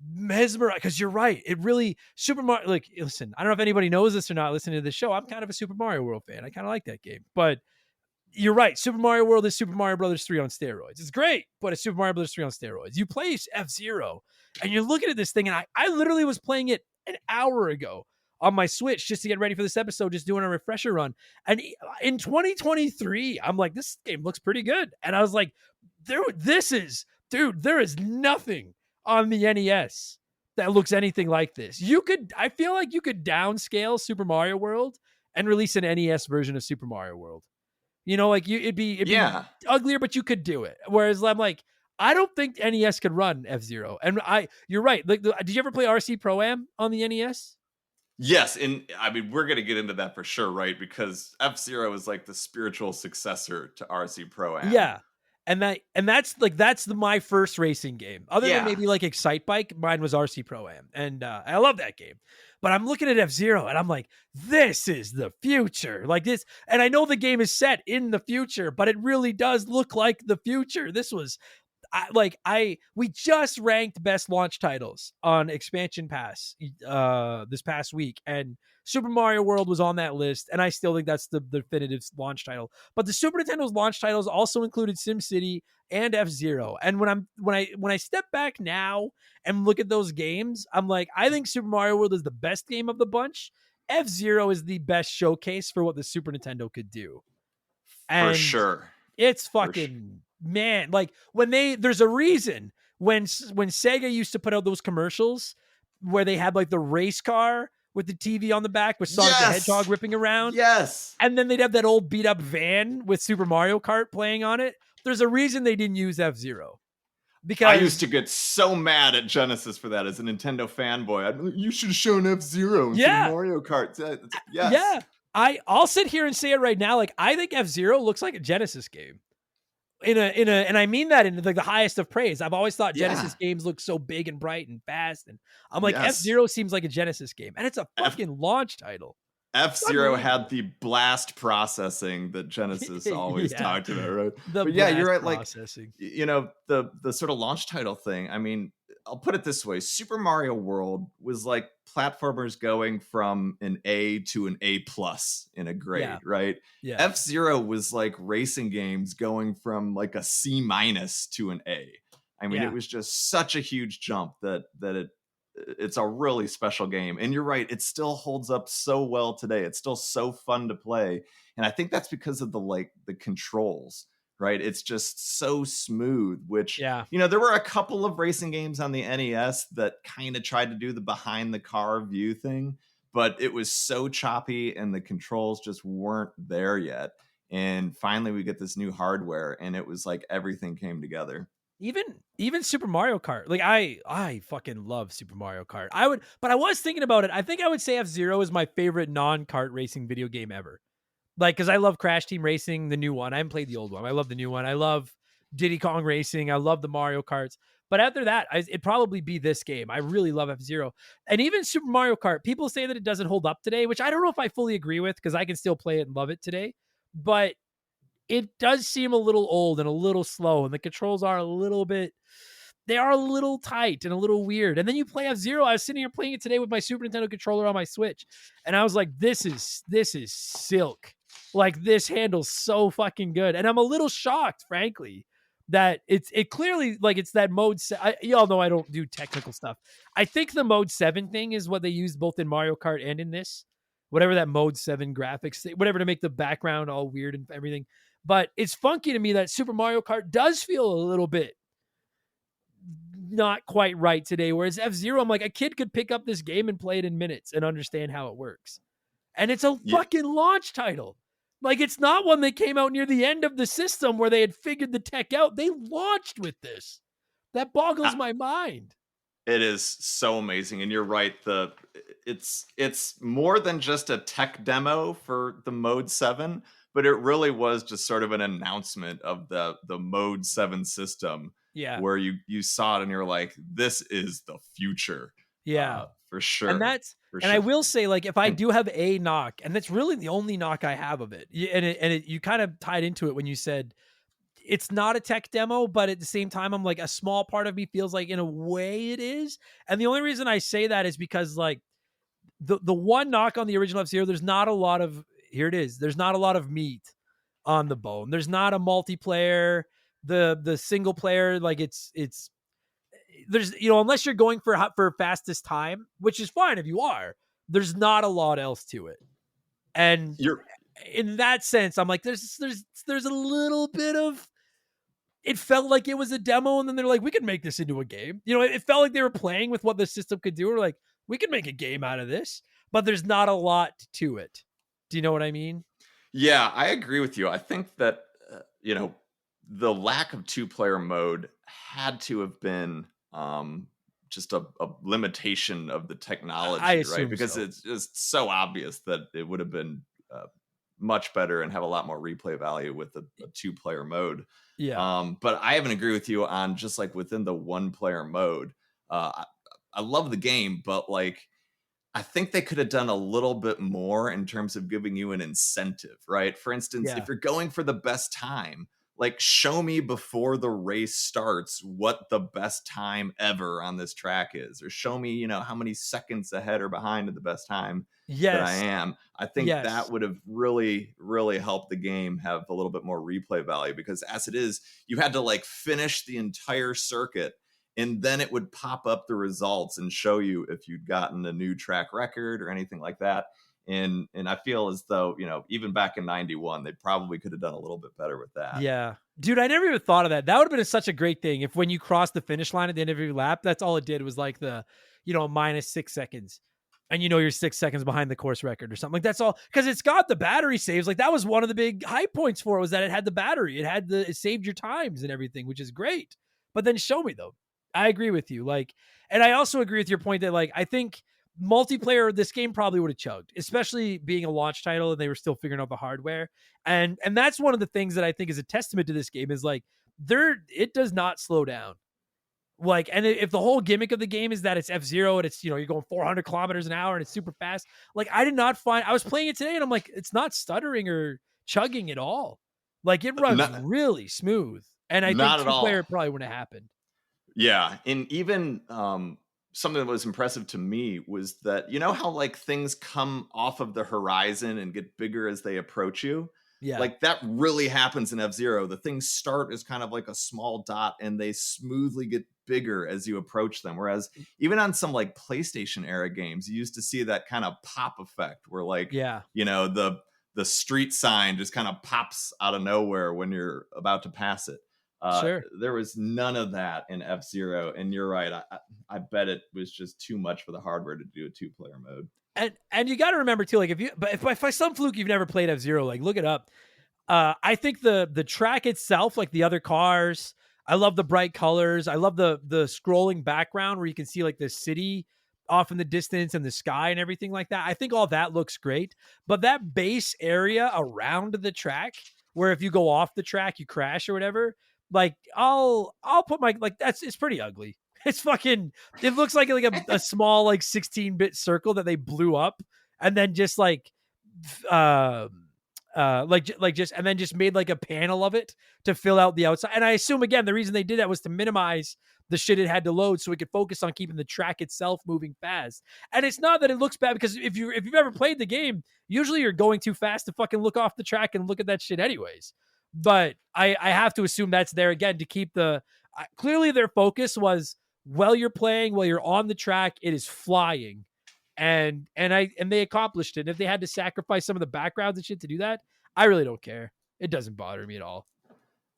mesmerized. Because you're right. It really, Super Mario, like, listen, I don't know if anybody knows this or not listening to the show. I'm kind of a Super Mario World fan. I kind of like that game. But you're right. Super Mario World is Super Mario Brothers 3 on steroids. It's great, but it's Super Mario Brothers 3 on steroids. You play F-Zero, and you're looking at this thing, and I literally was playing it an hour ago on my Switch just to get ready for this episode, just doing a refresher run. And in 2023, I'm like, this game looks pretty good. And I was like, there is nothing on the NES that looks anything like this. I feel like you could downscale Super Mario World and release an NES version of Super Mario World. It'd be uglier, but you could do it. Whereas I'm like, I don't think NES could run F-Zero. And you're right. Like, did you ever play RC Pro-Am on the NES? Yes, and I mean, we're going to get into that for sure, right? Because F-Zero is like the spiritual successor to RC Pro-Am. Yeah. And that's my first racing game. Other than maybe like Excite Bike, mine was RC Pro-Am. And I love that game. But I'm looking at F-Zero and I'm like, this is the future. Like this, and I know the game is set in the future, but it really does look like the future. This was we just ranked best launch titles on Expansion Pass this past week, and Super Mario World was on that list, and I still think that's the definitive launch title. But the Super Nintendo's launch titles also included SimCity and F-Zero. And when I step back now and look at those games, I'm like, I think Super Mario World is the best game of the bunch. F-Zero is the best showcase for what the Super Nintendo could do. And for sure. It's fucking man. Like there's a reason when Sega used to put out those commercials where they had like the race car with the TV on the back with Sonic the Hedgehog ripping around. Yes. And then they'd have that old beat up van with Super Mario Kart playing on it. There's a reason they didn't use F-Zero. Because I used to get so mad at Genesis for that as a Nintendo fanboy. You should have shown F-Zero in Super Mario Kart. Yes. Yeah. I'll sit here and say it right now. Like, I think F-Zero looks like a Genesis game. And I mean that in like the highest of praise. I've always thought Genesis games look so big and bright and fast, and I'm like, F-Zero seems like a Genesis game, and it's a fucking launch title. F-Zero had the blast processing that Genesis always talked about, right? But yeah, you're right. Like, the sort of launch title thing. I mean, I'll put it this way. Super Mario World was like platformers going from an A to an A plus in a grade, right? Yeah. F-Zero was like racing games going from like a C minus to an A. I mean, it was just such a huge jump that it's a really special game. And you're right, it still holds up so well today. It's still so fun to play. And I think that's because of the controls, right? It's just so smooth, which, there were a couple of racing games on the NES that kind of tried to do the behind the car view thing, but it was so choppy and the controls just weren't there yet. And finally we get this new hardware and it was like everything came together. Even Super Mario Kart. Like I fucking love Super Mario Kart. But I was thinking about it. I think I would say F-Zero is my favorite non-kart racing video game ever. Like, because I love Crash Team Racing, the new one. I haven't played the old one. I love the new one. I love Diddy Kong Racing. I love the Mario Karts. But after that, it'd probably be this game. I really love F-Zero. And even Super Mario Kart, people say that it doesn't hold up today, which I don't know if I fully agree with because I can still play it and love it today. But it does seem a little old and a little slow, and the controls are a little tight and a little weird. And then you play F-Zero. I was sitting here playing it today with my Super Nintendo controller on my Switch, and I was like, this is silk. Like, this handles so fucking good. And I'm a little shocked, frankly, that it clearly, like, it's that mode. Y'all know I don't do technical stuff. I think the mode 7 thing is what they used both in Mario Kart and in this. Whatever that mode 7 graphics, whatever, to make the background all weird and everything. But it's funky to me that Super Mario Kart does feel a little bit not quite right today. Whereas F-Zero, I'm like, a kid could pick up this game and play it in minutes and understand how it works. And it's a fucking launch title. Like, it's not one that came out near the end of the system where they had figured the tech out. They launched with this. That boggles my mind. It is so amazing. And you're right. It's more than just a tech demo for the Mode 7, but it really was just sort of an announcement of the Mode 7 system. Yeah. Where you saw it and you're like, this is the future. Yeah. For sure. And I will say, like, if I do have a knock, and that's really the only knock I have of it, and you kind of tied into it when you said it's not a tech demo, but at the same time, I'm like, a small part of me feels like in a way it is. And the only reason I say that is because, like, the one knock on the original F-Zero, there's not a lot of, here it is, there's not a lot of meat on the bone. There's not a multiplayer, the single player, like, it's there's, unless you're going for fastest time, which is fine if you are, there's not a lot else to it. And in that sense, I'm like, there's a little bit of, it felt like it was a demo, and then they're like, we could make this into a game. It felt like they were playing with what the system could do. We're like, we could make a game out of this, but there's not a lot to it. Do you know what I mean? Yeah, I agree with you. I think that, the lack of 2-player mode had to have been just a limitation of the technology, right? Because it's just so obvious that it would have been much better and have a lot more replay value with a 2-player mode. Yeah. But I haven't agree with you on just like within the 1-player mode. I love the game, but like, I think they could have done a little bit more in terms of giving you an incentive, right? For instance, if you're going for the best time, like, show me before the race starts what the best time ever on this track is, or show me, how many seconds ahead or behind of the best time that I am. I think that would have really, really helped the game have a little bit more replay value, because as it is, you had to like finish the entire circuit, and then it would pop up the results and show you if you'd gotten a new track record or anything like that. And I feel as though, even back in 91, they probably could have done a little bit better with that. Yeah. Dude, I never even thought of that. That would have been such a great thing if when you cross the finish line at the end of every lap, that's all it did was like the, minus 6 seconds. And you're 6 seconds behind the course record or something. Like, that's all. Because it's got the battery saves. Like, that was one of the big high points for it, was that it had the battery. It saved your times and everything, which is great. But then show me, though. I agree with you. Like, and I also agree with your point that, like, I think multiplayer, this game probably would have chugged, especially being a launch title and they were still figuring out the hardware. And that's one of the things that I think is a testament to this game, is like, it does not slow down. Like, and if the whole gimmick of the game is that it's F-Zero and it's, you're going 400 kilometers an hour and it's super fast. Like, I was playing it today and I'm like, it's not stuttering or chugging at all. Like, it runs really smooth. And I think 2-player probably wouldn't have happened. Yeah, and even something that was impressive to me was that you know how like things come off of the horizon and get bigger as they approach you? Yeah, Like that really happens in F-Zero. The things start as kind of like a small dot and they smoothly get bigger as you approach them. Whereas even on some like PlayStation era games, you used to see that kind of pop effect where like, yeah, you know, the street sign just kind of pops out of nowhere when you're about to pass it. sure. There was none of that in F-Zero, and you're right. I bet it was just too much for the hardware to do a 2-player mode. And you got to remember too, like if by some fluke you've never played F-Zero, like look it up. I think the track itself, like the other cars, I love the bright colors. I love the scrolling background where you can see like the city off in the distance and the sky and everything like that. I think all that looks great. But that base area around the track, where if you go off the track, you crash or whatever, like I'll put my like it's pretty ugly. It's fucking it looks like a small like 16-bit circle that they blew up and then just uh like just and then just made like a panel of it to fill out the outside. And I assume again the reason they did that was to minimize the shit it had to load so we could focus on keeping the track itself moving fast. And it's not that it looks bad because if you've ever played the game, usually you're going too fast to fucking look off the track and look at that shit anyways. But I have to assume that's there again to keep the clearly their focus was while you're playing, while you're on the track, it is flying. And they accomplished it. And if they had to sacrifice some of the backgrounds and shit to do that, I really don't care. It doesn't bother me at all.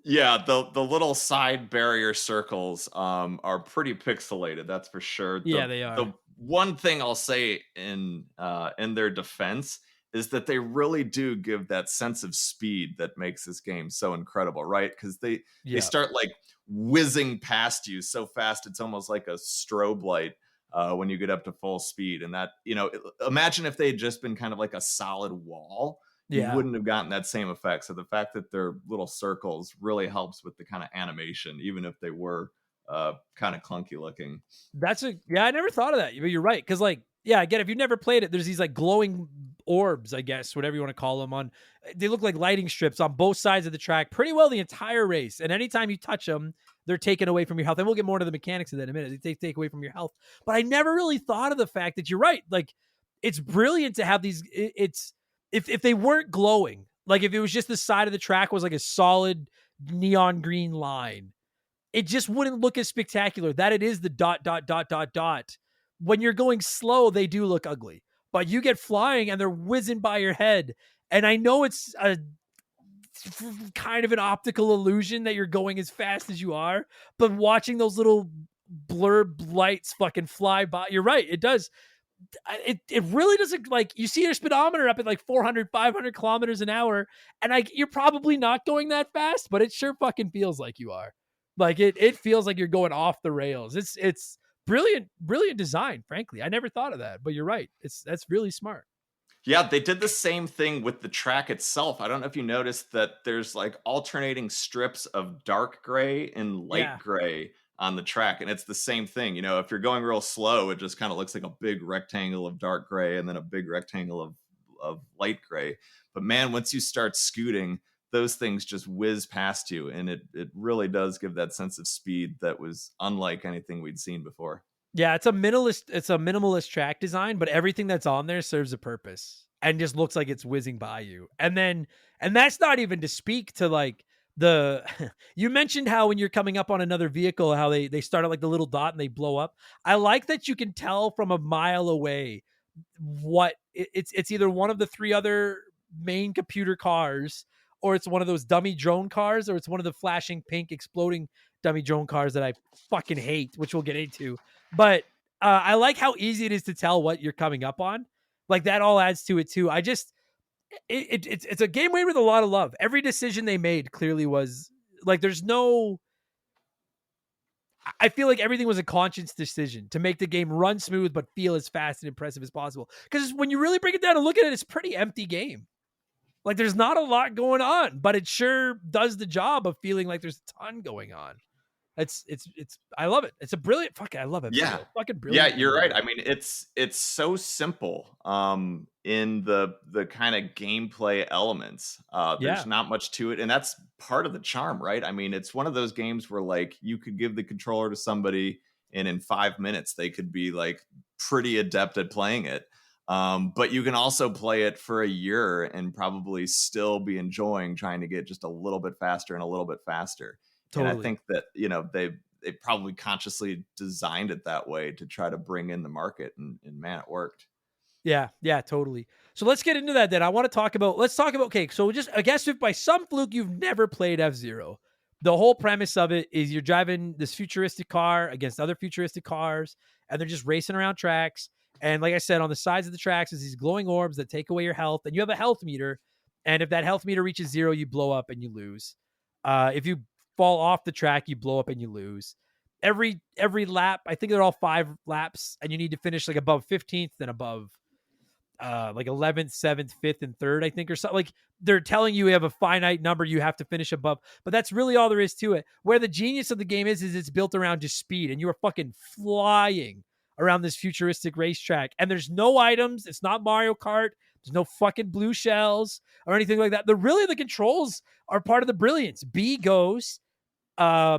Yeah, the little side barrier circles are pretty pixelated, that's for sure. Yeah, they The are. one thing I'll say in their defense is that they really do give that sense of speed that makes this game so incredible, right? Because they Yeah. start like whizzing past you so fast it's almost like a strobe light when you get up to full speed. And that, you know, imagine if they had just been kind of like a solid wall, you Yeah. wouldn't have gotten that same effect. So the fact that they're little circles really helps with the kind of animation, even if they were kind of clunky looking. I never thought of that, but you're right. Cause like, yeah, again, if you've never played it, there's these like glowing orbs, I guess, whatever you want to call them they look like lighting strips on both sides of the track pretty well the entire race. And anytime you touch them, they're taken away from your health. And we'll get more to the mechanics of that in a minute. They take away from your health. But I never really thought of the fact that you're right. Like it's brilliant to have these. It's if they weren't glowing, like if it was just the side of the track was like a solid neon green line, it just wouldn't look as spectacular. That it is the dot, dot, dot, dot, dot. When you're going slow, they do look ugly. But you get flying and they're whizzing by your head. And I know it's a kind of an optical illusion that you're going as fast as you are, but watching those little blurb lights fucking fly by, you're right. It does. It really doesn't, like, you see your speedometer up at like 400, 500 kilometers an hour, and like you're probably not going that fast, but it sure fucking feels like you are. Like it feels like you're going off the rails. It's brilliant design. Frankly, I never thought of that, but you're right. That's really smart. Yeah, they did the same thing with the track itself. I don't know if you noticed that there's like alternating strips of dark gray and light Yeah, gray on the track. And it's the same thing. You know, if you're going real slow, it just kind of looks like a big rectangle of dark gray and then a big rectangle of light gray. But man, once you start scooting, those things just whiz past you. And it really does give that sense of speed that was unlike anything we'd seen before. yeah. It's a minimalist track design, but everything that's on there serves a purpose and just looks like it's whizzing by you. And that's not even to speak to like the you mentioned how when you're coming up on another vehicle, how they start at like the little dot and they blow up. I like that you can tell from a mile away what it's either one of the three other main computer cars, or it's one of those dummy drone cars, or it's one of the flashing pink exploding dummy drone cars that I fucking hate, which we'll get into. But I like how easy it is to tell what you're coming up on. Like that all adds to it too. I just it's a game made with a lot of love. Every decision they made clearly was like there's no. I feel like everything was a conscious decision to make the game run smooth but feel as fast and impressive as possible. Because when you really break it down and look at it, it's a pretty empty game. Like there's not a lot going on, but it sure does the job of feeling like there's a ton going on. It's I love it. It's a brilliant I love Yeah. F-Zero. Fucking Yeah, brilliant you're video right. game. I mean, it's so simple in the kind of gameplay elements. There's Yeah, not much to it, and that's part of the charm, right? I mean, it's one of those games where like you could give the controller to somebody and in 5 minutes they could be like pretty adept at playing it. But you can also play it for a year and probably still be enjoying trying to get just a little bit faster and a little bit faster. And I totally. think that, they probably consciously designed it that way to try to bring in the market, and man, it worked. Yeah, totally. So let's get into that then. Let's talk about, okay, so just, I guess if by some fluke you've never played F-Zero, the whole premise of it is you're driving this futuristic car against other futuristic cars, and they're just racing around tracks. And like I said, on the sides of the tracks is these glowing orbs that take away your health, and you have a health meter. And if that health meter reaches 0, you blow up and you lose. If you fall off the track, you blow up and you lose. Every lap, I think they're all 5 laps, and you need to finish like above 15th and above like 11th, 7th, 5th, and 3rd, I think, or something. Like, they're telling you have a finite number you have to finish above, but that's really all there is to it. Where the genius of the game is it's built around just speed, and you are fucking flying around this futuristic racetrack, and there's no items. It's not Mario Kart. There's no fucking blue shells or anything like that. The controls are part of the brilliance. B goes. Uh,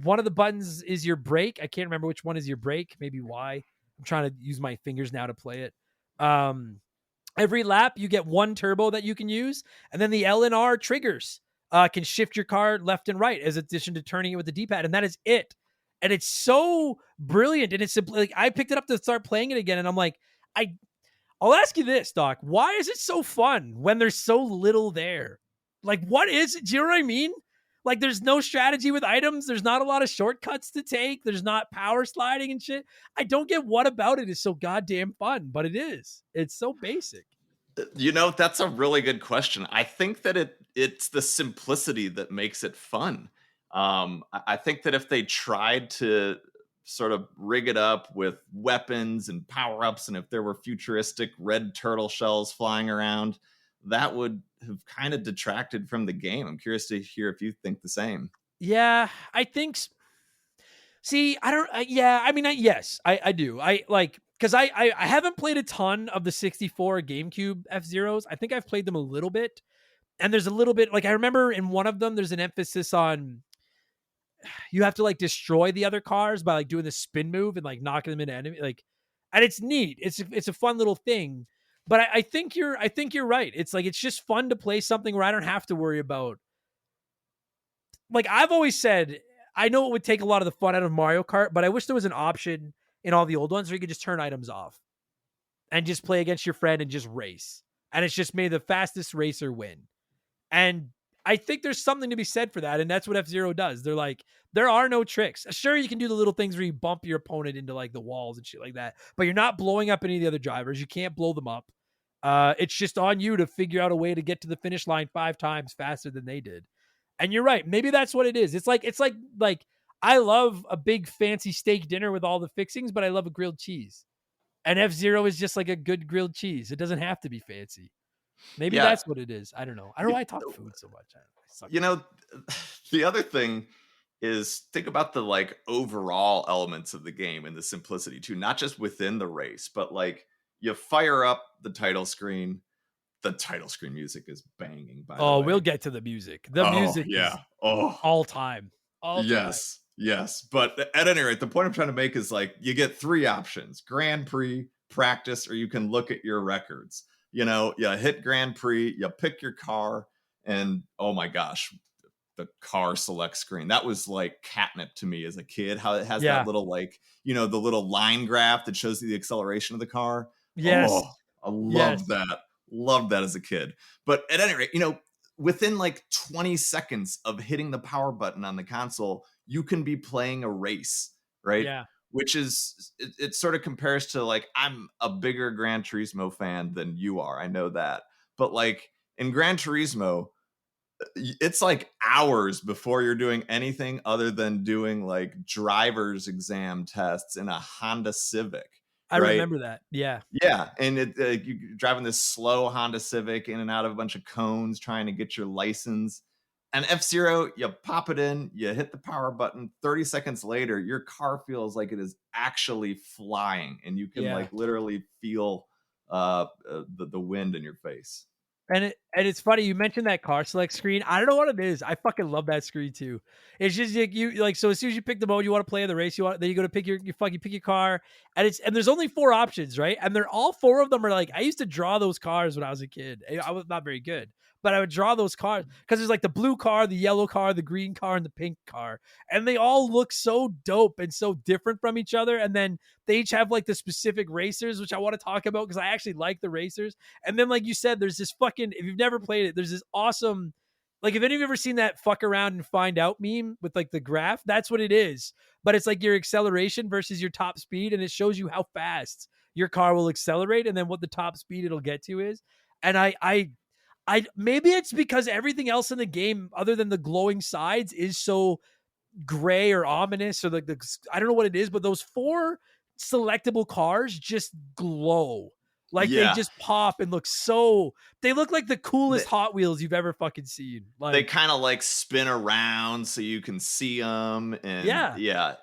One of the buttons is your brake. I can't remember which one is your brake. Maybe Y. I'm trying to use my fingers now to play it. Every lap you get 1 turbo that you can use, and then the L and R triggers can shift your car left and right as addition to turning it with the D-pad, and that is it. And it's so brilliant, and it's simply like, I picked it up to start playing it again, and I'm like, I'll ask you this, Doc. Why is it so fun when there's so little there? Like, what is it? Do you know what I mean? Like, there's no strategy with items. There's not a lot of shortcuts to take. There's not power sliding and shit. I don't get what about it is so goddamn fun, but it is. It's so basic. That's a really good question. I think that it's the simplicity that makes it fun. I think that if they tried to sort of rig it up with weapons and power ups, and if there were futuristic red turtle shells flying around, that would have kind of detracted from the game. I'm curious to hear if you think the same. Yeah, I think. See, I don't. Yeah, I mean, yes, I do. I like, because I haven't played a ton of the 64 GameCube F-Zeros. I think I've played them a little bit, and there's a little bit, like, I remember in one of them there's an emphasis on you have to like destroy the other cars by like doing the spin move and like knocking them into enemy, like, and it's neat. It's a fun little thing. But I think you're right. It's like, it's just fun to play something where I don't have to worry about, like, I've always said, I know it would take a lot of the fun out of Mario Kart, but I wish there was an option in all the old ones where you could just turn items off and just play against your friend and just race. And it's just made the fastest racer win. And I think there's something to be said for that. And that's what F-Zero does. They're like, there are no tricks. Sure, you can do the little things where you bump your opponent into like the walls and shit like that, but you're not blowing up any of the other drivers. You can't blow them up. It's just on you to figure out a way to get to the finish line 5 times faster than they did. And you're right. Maybe that's what it is. It's like I love a big fancy steak dinner with all the fixings, but I love a grilled cheese. And F-Zero is just like a good grilled cheese. It doesn't have to be fancy. Maybe Yeah. that's what it is. I don't know. I don't know why I talk food so much. I suck. The other thing is, think about the like overall elements of the game and the simplicity too, not just within the race, but like you fire up the title screen. The title screen music is banging, by the Oh, way. we'll get to the music. The Oh, music is yeah. Oh, all time. All time. yes. Yes. But at any rate, the point I'm trying to make is like you get 3 options: Grand Prix, practice, or you can look at your records. You hit Grand Prix, you pick your car, and oh my gosh, the car select screen. That was like catnip to me as a kid. How it has Yeah. that little like, the little line graph that shows you the acceleration of the car. Yes. Oh, I love that. Loved that as a kid. But at any rate, within like 20 seconds of hitting the power button on the console, you can be playing a race, right? Yeah. Which is, it sort of compares to like, I'm a bigger Gran Turismo fan than you are. I know that. But like in Gran Turismo, it's like hours before you're doing anything other than doing like driver's exam tests in a Honda Civic. I right? remember that. Yeah. Yeah, and you're driving this slow Honda Civic in and out of a bunch of cones trying to get your license. And F-Zero, you pop it in, you hit the power button. 30 seconds later, your car feels like it is actually flying, and you can like literally feel the wind in your face. And it's funny you mentioned that car select screen. I don't know what it is. I fucking love that screen too. It's just like you like so as soon as you pick the mode you want to play in the race, then you go to pick your fucking pick your car, and there's only 4 options, right? And they're all 4 of them are like I used to draw those cars when I was a kid. I was not very good, but I would draw those cars because there's like the blue car, the yellow car, the green car, and the pink car, and they all look so dope and so different from each other. And then they each have like the specific racers, which I want to talk about because I actually like the racers. And then, like you said, there's this fucking, if you've never played it, there's this awesome, like, if any of you ever seen that fuck around and find out meme with like the graph, that's what it is. But it's like your acceleration versus your top speed, and it shows you how fast your car will accelerate and then what the top speed it'll get to is. And I maybe it's because everything else in the game, other than the glowing sides, is so gray or ominous or like I don't know what it is, but those 4 selectable cars just glow. Like they just pop and they look like the coolest Hot Wheels you've ever fucking seen. Like they kind of like spin around so you can see them. And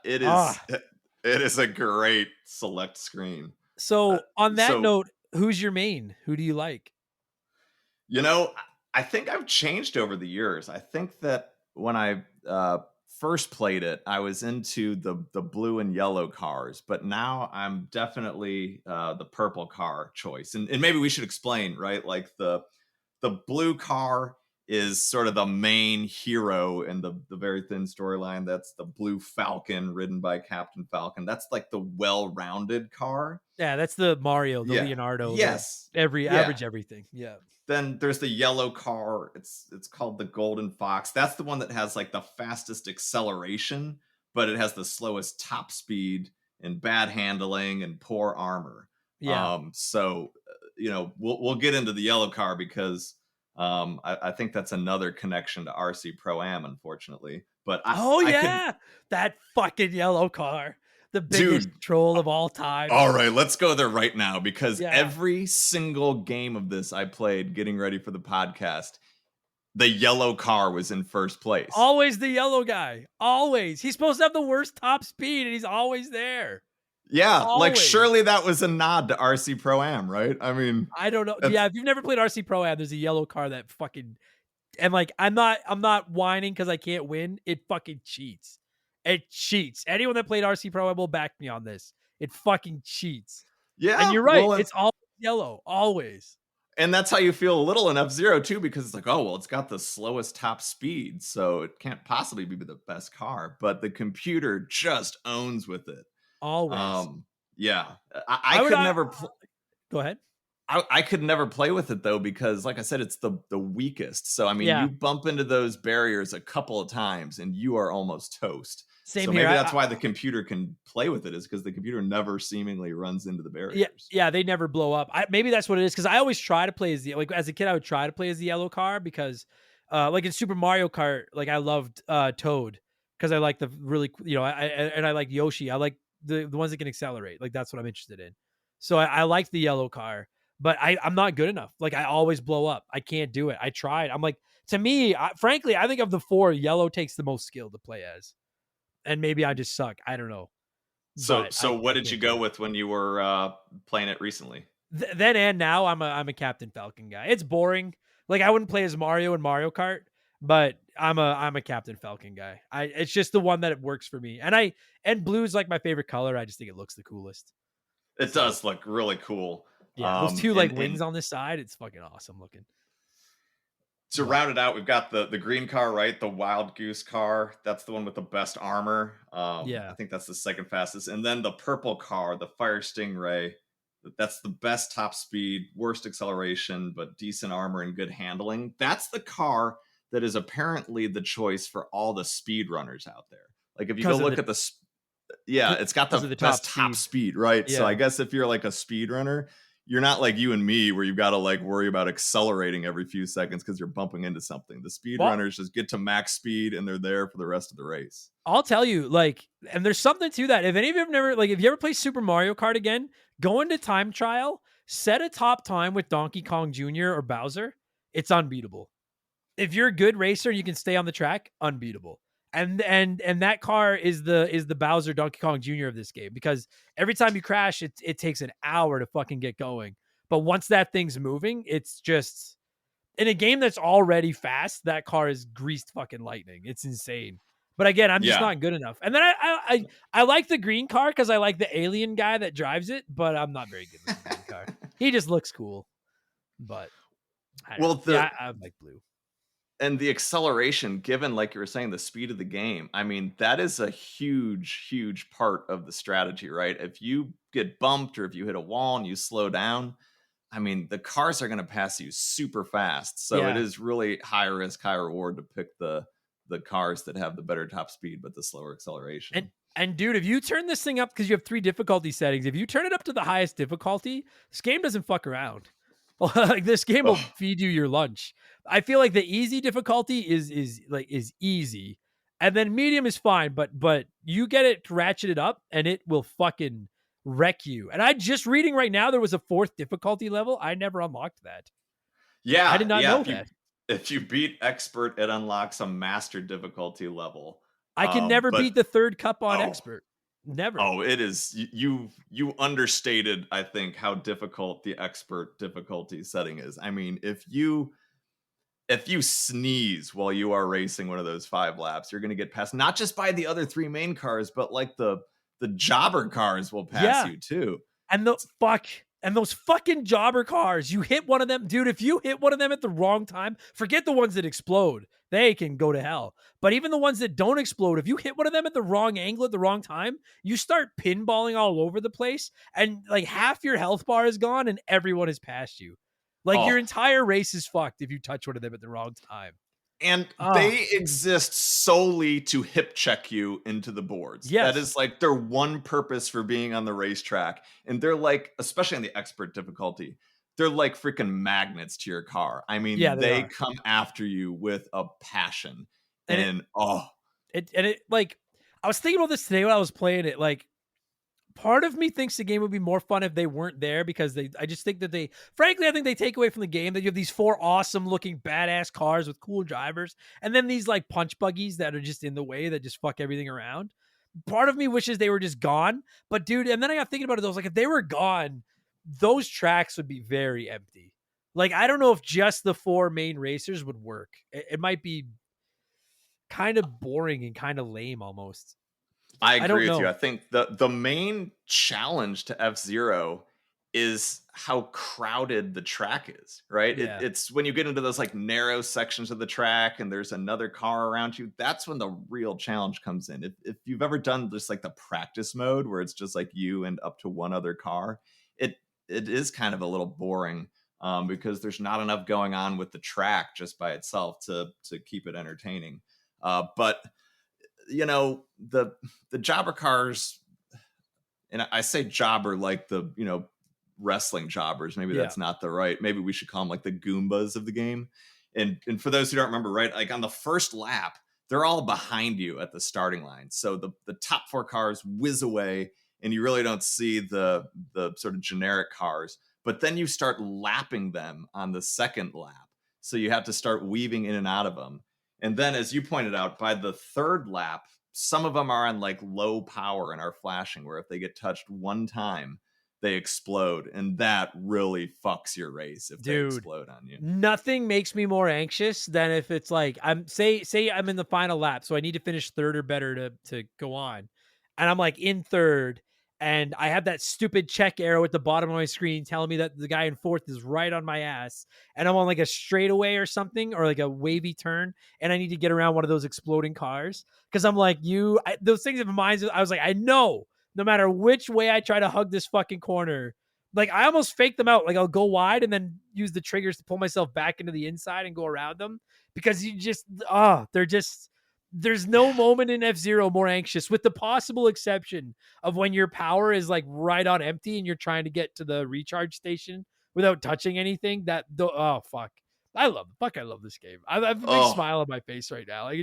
it is a great select screen. So on that note, who's your main? Who do you like? You know, I think I've changed over the years. I think that when I first played it, I was into the blue and yellow cars, but now I'm definitely the purple car choice. And maybe we should explain, right? Like the blue car is sort of the main hero in the very thin storyline. That's the Blue Falcon ridden by Captain Falcon. That's like the well-rounded car. Yeah, that's the Mario, the Leonardo. Yes. Average everything. Yeah. Then there's the yellow car. It's called the Golden Fox. That's the one that has like the fastest acceleration, but it has the slowest top speed and bad handling and poor armor. Yeah. So you know, we'll get into the yellow car because I think that's another connection to RC Pro-Am, unfortunately. But that fucking yellow car. The biggest troll of all time. All right, let's go there right now because every single game of this I played getting ready for the podcast, the yellow car was in first place. Always the yellow guy. Always. He's supposed to have the worst top speed, and he's always there. Yeah, always. Like surely that was a nod to RC Pro-Am, right? I mean, I don't know. Yeah, if you've never played RC Pro-Am, there's a yellow car that fucking, and like I'm not whining because I can't win. It fucking cheats. It cheats. Anyone that played RC Pro-Am will back me on this. It fucking cheats. Yeah. And you're right. Well, it's always yellow. Always. And that's how you feel a little in F-Zero too, because it's like, oh, well, it's got the slowest top speed, so it can't possibly be the best car. But the computer just owns with it. Always. Yeah. I could never... Go ahead. I could never play with it though, because like I said, it's the weakest. So, I mean, you bump into those barriers a couple of times and you are almost toast. Same so here. Maybe that's why the computer can play with it, is because the computer never seemingly runs into the barriers. Yeah, they never blow up. Maybe that's what it is, because I always try to play as as a kid, I would try to play as the yellow car because like in Super Mario Kart, like I loved Toad because I like the really, I like Yoshi. I like the ones that can accelerate. Like that's what I'm interested in. So I like the yellow car. But I'm not good enough. Like I always blow up. I can't do it. I tried. I'm like, to me, frankly, I think of the 4, yellow takes the most skill to play as. And maybe I just suck. I don't know. So what did you go with when you were playing it recently? Then and now I'm a Captain Falcon guy. It's boring. Like I wouldn't play as Mario in Mario Kart, but I'm a Captain Falcon guy. It's just the one that it works for me. And blue's like my favorite color. I just think it looks the coolest. It does look really cool. Yeah, those 2 wings on this side, it's fucking awesome looking. To round it out, we've got the green car, right? The Wild Goose car. That's the one with the best armor. I think that's the second fastest. And then the purple car, the Fire Stingray. That's the best top speed, worst acceleration, but decent armor and good handling. That's the car that is apparently the choice for all the speed runners out there. Like if you go look at it's got the best top speed, right? Yeah. So I guess if you're like a speed runner, you're not like you and me where you've got to like worry about accelerating every few seconds because you're bumping into something. The speed runners just get to max speed and they're there for the rest of the race. I'll tell you, like, and there's something to that. If any of you have never, like, if you ever play Super Mario Kart again, go into time trial, set a top time with Donkey Kong Jr. or Bowser. It's unbeatable. if you're a good racer, you can stay on the track, unbeatable. And that car is the Bowser Donkey Kong Jr. of this game, because every time you crash, it takes an hour to fucking get going. But once that thing's moving, it's just, in a game that's already fast, that car is greased fucking lightning. It's insane. But again, I'm just not good enough. And then I like the green car because I like the alien guy that drives it, but I'm not very good with the green car. He just looks cool. But I like blue. And the acceleration, given, like you were saying, the speed of the game, I mean, that is a huge, huge part of the strategy, right? If you get bumped or if you hit a wall and you slow down, I mean, the cars are going to pass you super fast. So it is really high risk, high reward to pick the cars that have the better top speed, but the slower acceleration. And dude, if you turn this thing up, because you have 3 difficulty settings, if you turn it up to the highest difficulty, this game doesn't fuck around. Like, this game will feed you your lunch. I feel like the easy difficulty is easy, and then medium is fine, but you get it ratcheted up and it will fucking wreck you. And I just reading right now, there was a 4th difficulty level. I never unlocked that. Yeah, I did not know that. If you beat expert, it unlocks a master difficulty level. I can never beat the 3rd cup on expert. Never. Oh, it is. You understated, I think, how difficult the expert difficulty setting is. I mean, if you sneeze while you are racing one of those 5 laps, you're going to get passed, not just by the other 3 main cars, but like the jobber cars will pass you too. And those fucking jobber cars, you hit one of them, dude, if you hit one of them at the wrong time, forget the ones that explode. They can go to hell. But even the ones that don't explode, if you hit one of them at the wrong angle at the wrong time, you start pinballing all over the place, and like half your health bar is gone and everyone has passed you. Like, your entire race is fucked if you touch one of them at the wrong time. And they exist solely to hip check you into the boards. Yes. That is like their one purpose for being on the racetrack. And they're like, especially on the expert difficulty, they're like freaking magnets to your car. I mean, they come after you with a passion. And it like, I was thinking about this today when I was playing it. Like, part of me thinks the game would be more fun if they weren't there, because I just think that frankly, I think they take away from the game that you have these 4 awesome looking badass cars with cool drivers, and then these like punch buggies that are just in the way that just fuck everything around. Part of me wishes they were just gone, but dude, and then I got thinking about it. I was like, if they were gone, those tracks would be very empty. Like, I don't know if just the 4 main racers would work. It might be kind of boring and kind of lame almost. I agree with you. I think the main challenge to F-Zero is how crowded the track is, right? Yeah. It's when you get into those like narrow sections of the track and there's another car around you, that's when the real challenge comes in. If you've ever done just like the practice mode where it's just like you and up to one other car, it is kind of a little boring, because there's not enough going on with the track just by itself to keep it entertaining. But you know, the jobber cars, and I say jobber like the, you know, wrestling jobbers. Maybe that's not the right. Maybe we should call them like the Goombas of the game. And for those who don't remember, right, like on the first lap, they're all behind you at the starting line. So the top 4 cars whiz away, and you really don't see the sort of generic cars. But then you start lapping them on the second lap. So you have to start weaving in and out of them. And then, as you pointed out, by the 3rd lap, some of them are on like low power and are flashing, where if they get touched one time, they explode. And that really fucks your race if they explode on you. Nothing makes me more anxious than if it's like, say I'm in the final lap, so I need to finish 3rd or better to go on. And I'm like in 3rd, and I have that stupid check arrow at the bottom of my screen telling me that the guy in 4th is right on my ass, and I'm on like a straightaway or something, or like a wavy turn, and I need to get around one of those exploding cars. Because I'm like, those things in my mind, I was like, I know no matter which way I try to hug this fucking corner, like I almost fake them out. Like I'll go wide and then use the triggers to pull myself back into the inside and go around them, because you just, there's no moment in F-Zero more anxious, with the possible exception of when your power is like right on empty and you're trying to get to the recharge station without touching anything. Fuck. I love this game. I have a big smile on my face right now. Like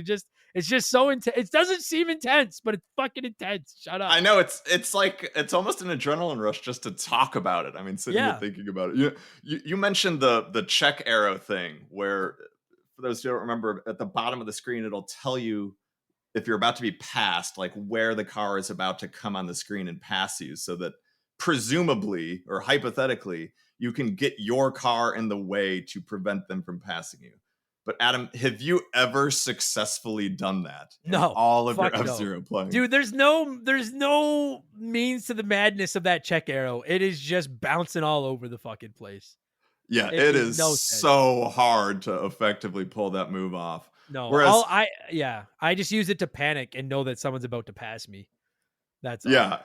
it's just so intense. It doesn't seem intense, but it's fucking intense. Shut up. I know it's like, it's almost an adrenaline rush just to talk about it. I mean, sitting here thinking about it. You mentioned the check arrow thing, where for those who don't remember, at the bottom of the screen, it'll tell you if you're about to be passed, like where the car is about to come on the screen and pass you, so that presumably or hypothetically, you can get your car in the way to prevent them from passing you. But Adam, have you ever successfully done that? No, all of your F-Zero playing? Dude, there's no means to the madness of that check arrow. It is just bouncing all over the fucking place. Yeah, it is so hard to effectively pull that move off. No, whereas I just use it to panic and know that someone's about to pass me. That's all.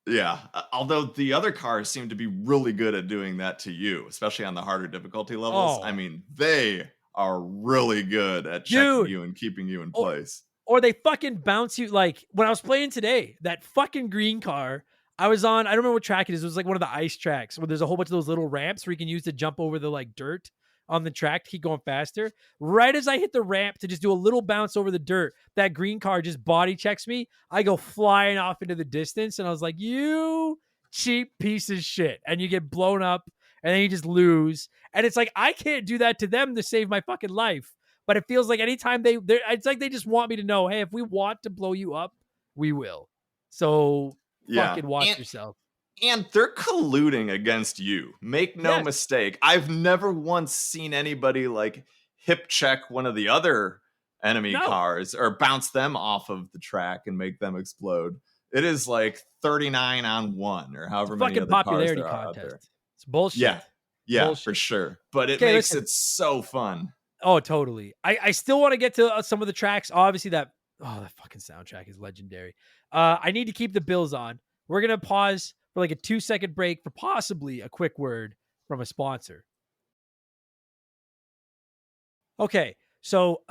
Yeah. Although the other cars seem to be really good at doing that to you, especially on the harder difficulty levels. I mean, they are really good at checking you and keeping you in place. Or they fucking bounce you. Like when I was playing today, that fucking green car I was on, I don't remember what track it is. It was like one of the ice tracks where there's a whole bunch of those little ramps where you can use to jump over the like dirt on the track to keep going faster. Right as I hit the ramp to just do a little bounce over the dirt, that green car just body checks me. I go flying off into the distance, and I was like, you cheap piece of shit. And you get blown up, and then you just lose. And it's like, I can't do that to them to save my fucking life. But it feels like anytime it's like they just want me to know, hey, if we want to blow you up, we will. So fucking watch yourself. And they're colluding against you. Make no mistake. I've never once seen anybody like hip check one of the other enemy cars or bounce them off of the track and make them explode. It is like 39-on-1 or however many other popularity cars there are out there. It's bullshit. Yeah, bullshit. For sure. But it makes it so fun. Oh, totally. I still want to get to some of the tracks. Obviously, that fucking soundtrack is legendary. I need to keep the bills on. We're going to pause for like a 2-second break for possibly a quick word from a sponsor. Okay. So,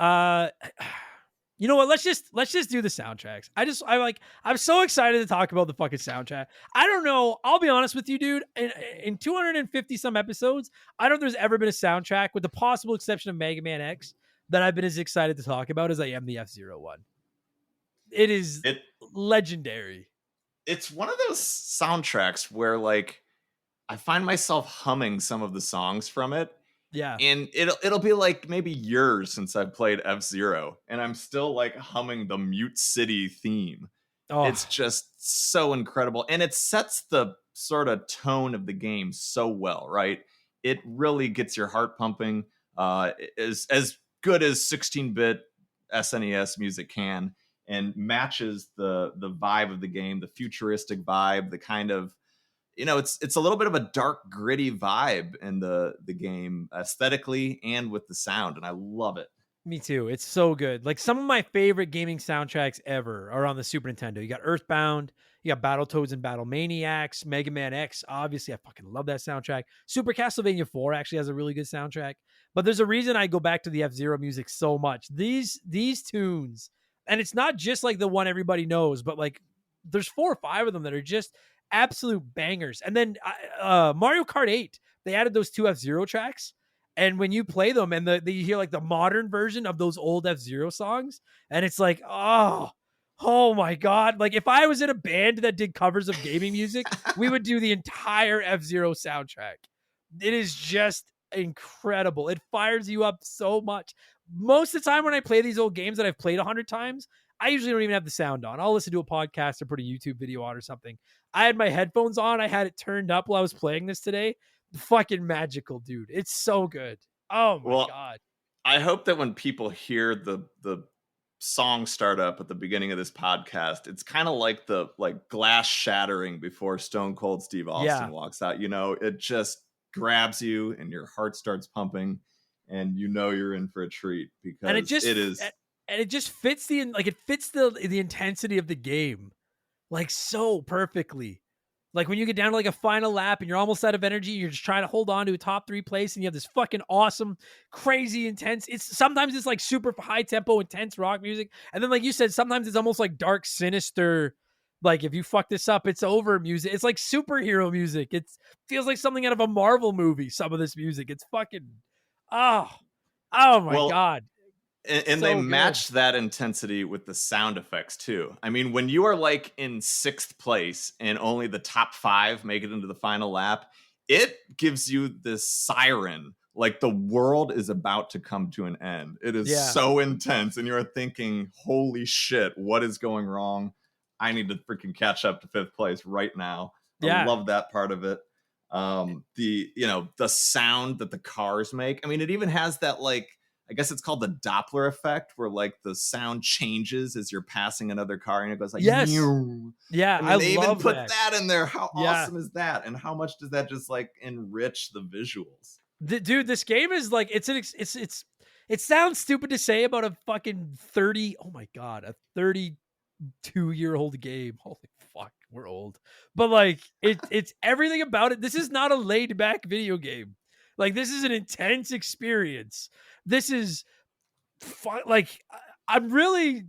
you know what? Let's just do the soundtracks. I'm so excited to talk about the fucking soundtrack. I don't know. I'll be honest with you, dude. In 250 some episodes, I don't know if there's ever been a soundtrack, with the possible exception of Mega Man X, that I've been as excited to talk about as I am the F-Zero one. It is legendary. It's one of those soundtracks where like I find myself humming some of the songs from it. Yeah. And it'll be like maybe years since I've played F-Zero, and I'm still like humming the Mute City theme. Oh. It's just so incredible. And it sets the sort of tone of the game so well, right? It really gets your heart pumping. As good as 16-bit SNES music can, and matches the vibe of the game, the futuristic vibe, the kind of, it's a little bit of a dark, gritty vibe in the game aesthetically and with the sound, and I love it. Me too. It's so good. Like, some of my favorite gaming soundtracks ever are on the Super Nintendo. You got Earthbound, you got Battletoads and Battle Maniacs, Mega Man X. Obviously, I fucking love that soundtrack. Super Castlevania 4 actually has a really good soundtrack. But there's a reason I go back to the F-Zero music so much. These tunes, and it's not just like the one everybody knows, but like there's 4 or 5 of them that are just absolute bangers. And then Mario Kart 8, they added those 2 F-Zero tracks. And when you play them and you hear like the modern version of those old F-Zero songs, and it's like, oh my God. Like, if I was in a band that did covers of gaming music, we would do the entire F-Zero soundtrack. It is just incredible. It fires you up so much. Most of the time when I play these old games that I've played 100 times, I usually don't even have the sound on. I'll listen to a podcast or put a YouTube video on or something. I had my headphones on. I had it turned up while I was playing this today. Fucking magical, dude. It's so good. Oh my God. I hope that when people hear the song start up at the beginning of this podcast, it's kind of like the glass shattering before Stone Cold Steve Austin walks out. It just grabs you and your heart starts pumping, and you're in for a treat, because it just fits the intensity of the game like so perfectly. Like when you get down to like a final lap and you're almost out of energy, you're just trying to hold on to a top 3 place, and you have this fucking awesome, crazy, intense. Sometimes it's like super high tempo, intense rock music. And then, like you said, sometimes it's almost like dark, sinister, like if you fuck this up, it's over music. It's like superhero music. It feels like something out of a Marvel movie. Some of this music, it's fucking, oh my God. And so they match that intensity with the sound effects too. I mean, when you are like in 6th place and only the top 5 make it into the final lap, it gives you this siren like the world is about to come to an end. It is so intense, and you're thinking, holy shit, what is going wrong? I need to freaking catch up to 5th place right now. I love that part of it. The sound that the cars make. I mean, it even has that, like, I guess it's called the Doppler effect, where like the sound changes as you're passing another car, and it goes like, Meow. Yeah, I mean, they even put that in there. How awesome is that? And how much does that just like enrich the visuals? Dude, this game is like, it sounds stupid to say about a fucking 32-year-old game. Holy fuck, we're old. But like, it's everything about it. This is not a laid back video game. Like, this is an intense experience. This is fun. Like, I'm really,